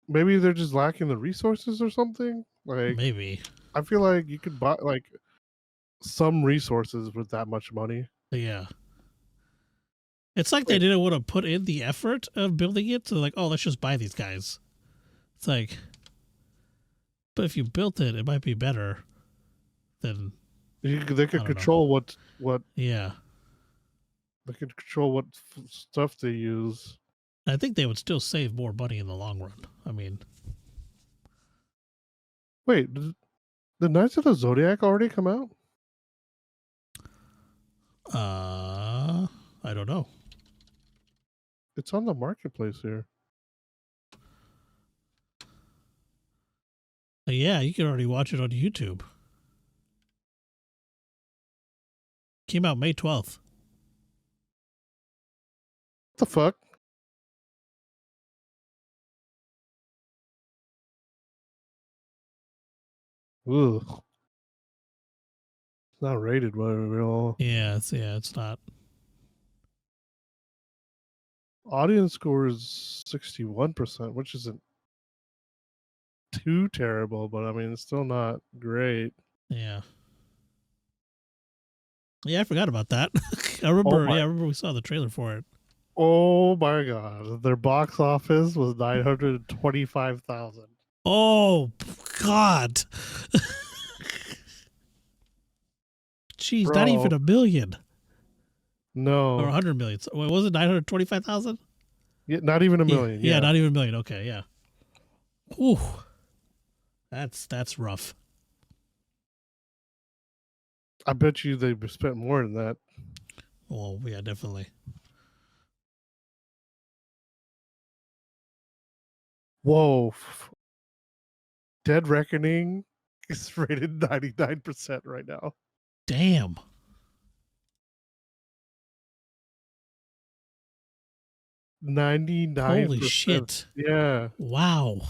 Maybe they're just lacking the resources or something. Like, maybe. I feel like you could buy like some resources with that much money. Yeah. It's like they didn't want to put in the effort of building it. So like, oh, let's just buy these guys. It's like, but if you built it, it might be better than. They could control what. Yeah. They could control what stuff they use. I think they would still save more money in the long run. I mean, wait, did Knights of the Zodiac already come out? I don't know. It's on the marketplace here. Yeah, you can already watch it on YouTube. Came out May 12th. What the fuck? Ugh. It's not rated well at all. Yeah, it's not. Audience score is 61%, which isn't too terrible, but I mean it's still not great. Yeah. Yeah, I forgot about that. I remember we saw the trailer for it. Oh my god. Their box office was 925,000. Oh god. Jeez, Bro. not even a million. No. Or 100 million. So, what was it, 925,000? Yeah, not even a million. Yeah, not even a million. Okay, yeah. Whew. That's rough. I bet you they spent more than that. Well, yeah, definitely. Whoa. Dead Reckoning is rated 99% right now. Damn. 99%. Holy shit. Yeah. Wow.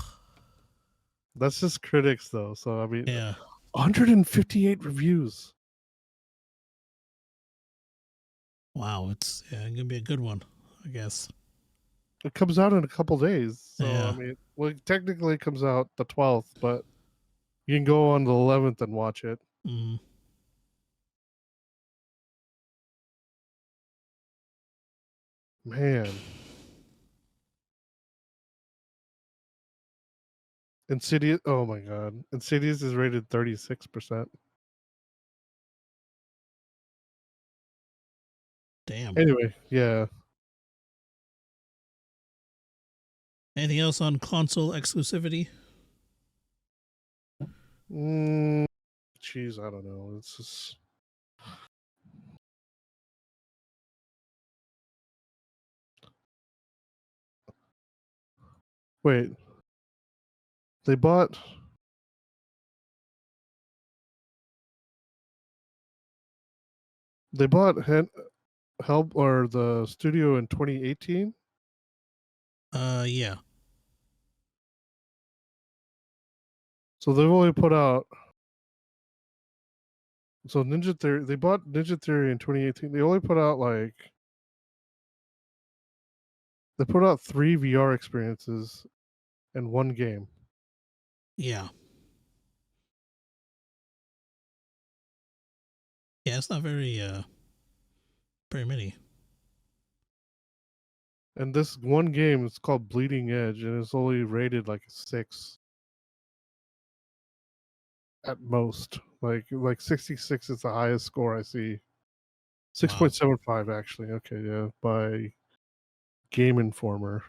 That's just critics though. So I mean, Yeah. 158 reviews. Wow. It's gonna be a good one, I guess. It comes out in a couple days. So Yeah. I mean, well, technically it comes out the 12th, but you can go on the 11th and watch it. Mm. Man. Insidious. Oh my god. Insidious is rated 36%. Damn. Anyway, yeah. Anything else on console exclusivity? Jeez, I don't know. It's just. Wait. They bought. They bought Help or the studio in 2018. Yeah. So they've only put out. So Ninja Theory, they bought Ninja Theory in 2018. They only put out they put out 3 VR experiences and 1 game. Yeah. Yeah, it's not very many. And this 1 game is called Bleeding Edge, and it's only rated like a 6 at most. Like 66 is the highest score I see. 6.75 actually. Okay, yeah, by Game Informer.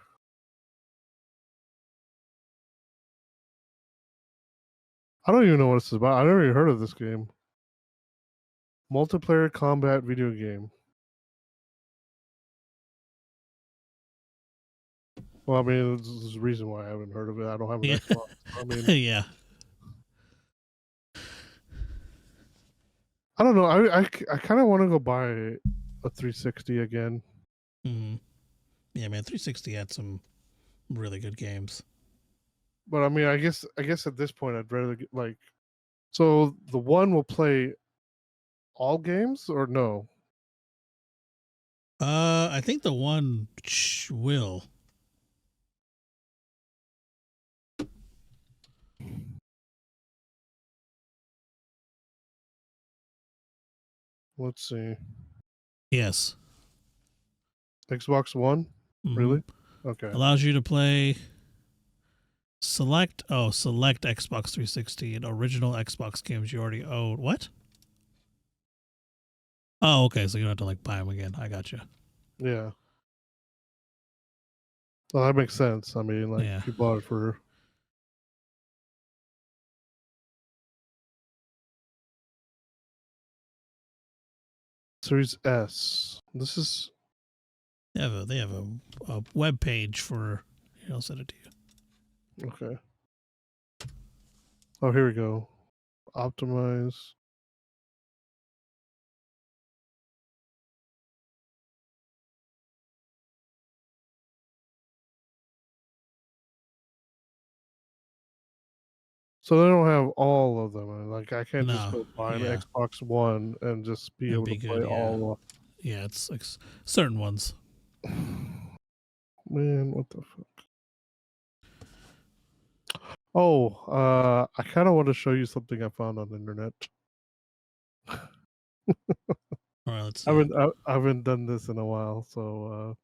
I don't even know what this is about. I never even heard of this game. Multiplayer combat video game. Well, I mean, there's a reason why I haven't heard of it. I don't have an Yeah. Xbox. I mean, Yeah. I don't know. I kind of want to go buy a 360 again. Mm. Yeah, man. 360 had some really good games. But I mean, I guess at this point, I'd rather get like. So the one will play all games or no? I think the one will. Let's see. Yes. Xbox One, Mm-hmm. really? Okay. Allows you to play select Xbox 360 and original Xbox games you already own. What? Oh, okay. So you don't have to like buy them again. I got you. Yeah. Well, that makes sense. I mean, like Yeah. if you bought it for. Series S. This is They have a web page for. Here, I'll send it to you. okay. Oh, here we go. Optimize. So they don't have all of them. Like I can't just No. go buy an Yeah. Xbox One and just be It'd able to be play good. Yeah. all. Yeah. It's like certain ones. Man, what the fuck? Oh, I kind of want to show you something I found on the internet. All right. Let's I see. haven't done this in a while, so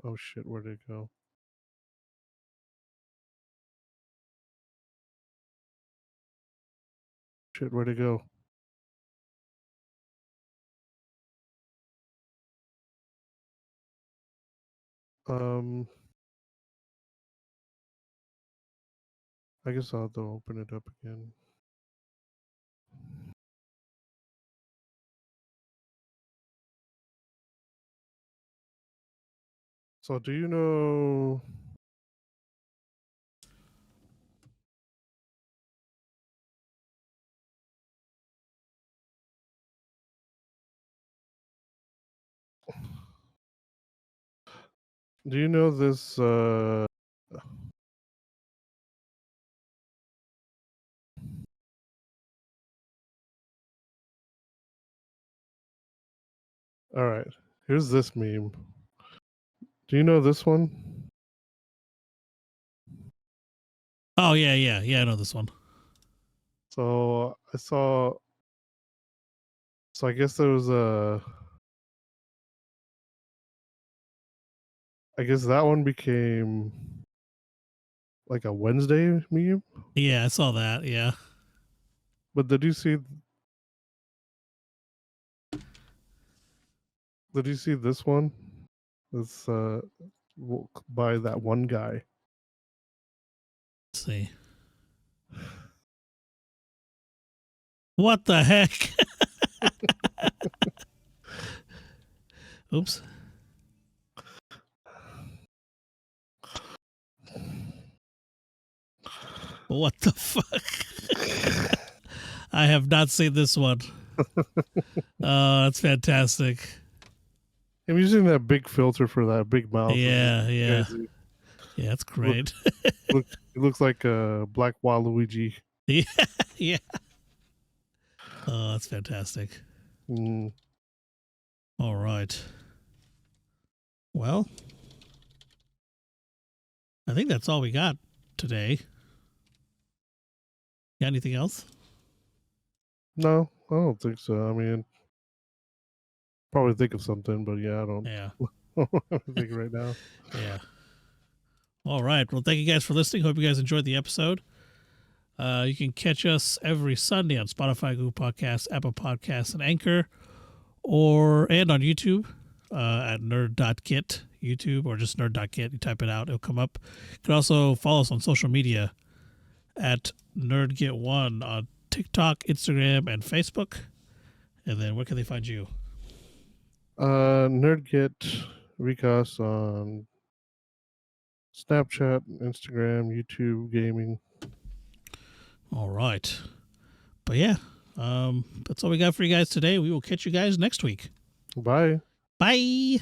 oh shit, where'd it go? Shit, where'd it go? Um, I guess I'll have to open it up again. So do you know? Do you know this? All right. Here's this meme. Do you know this one? Oh yeah. I know this one. So I saw. So I guess there was a. I guess that one became like a Wednesday meme. Yeah, I saw that. Yeah. But did you see? Did you see this one? It's by that one guy. Let's see. What the heck? Oops. What the fuck? I have not seen this one. Oh, that's fantastic. I'm using that big filter for that big mouth. Yeah. Yeah, that's Look, great. it looks like a black Waluigi. Yeah. Oh, that's fantastic. Mm. All right. Well, I think that's all we got today. Got anything else? No, I don't think so. I mean, probably think of something, but yeah, I don't. Yeah. think right now. Yeah. All right. Well, thank you guys for listening. Hope you guys enjoyed the episode. You can catch us every Sunday on Spotify, Google Podcasts, Apple Podcasts, and Anchor, and on YouTube at nerd.get, YouTube, or just nerd.get. You type it out, it'll come up. You can also follow us on social media at NerdGet1 on TikTok, Instagram, and Facebook. And then where can they find you? NerdGet Recast on Snapchat, Instagram, YouTube, gaming. All right. But yeah, that's all we got for you guys today. We will catch you guys next week. Bye. Bye.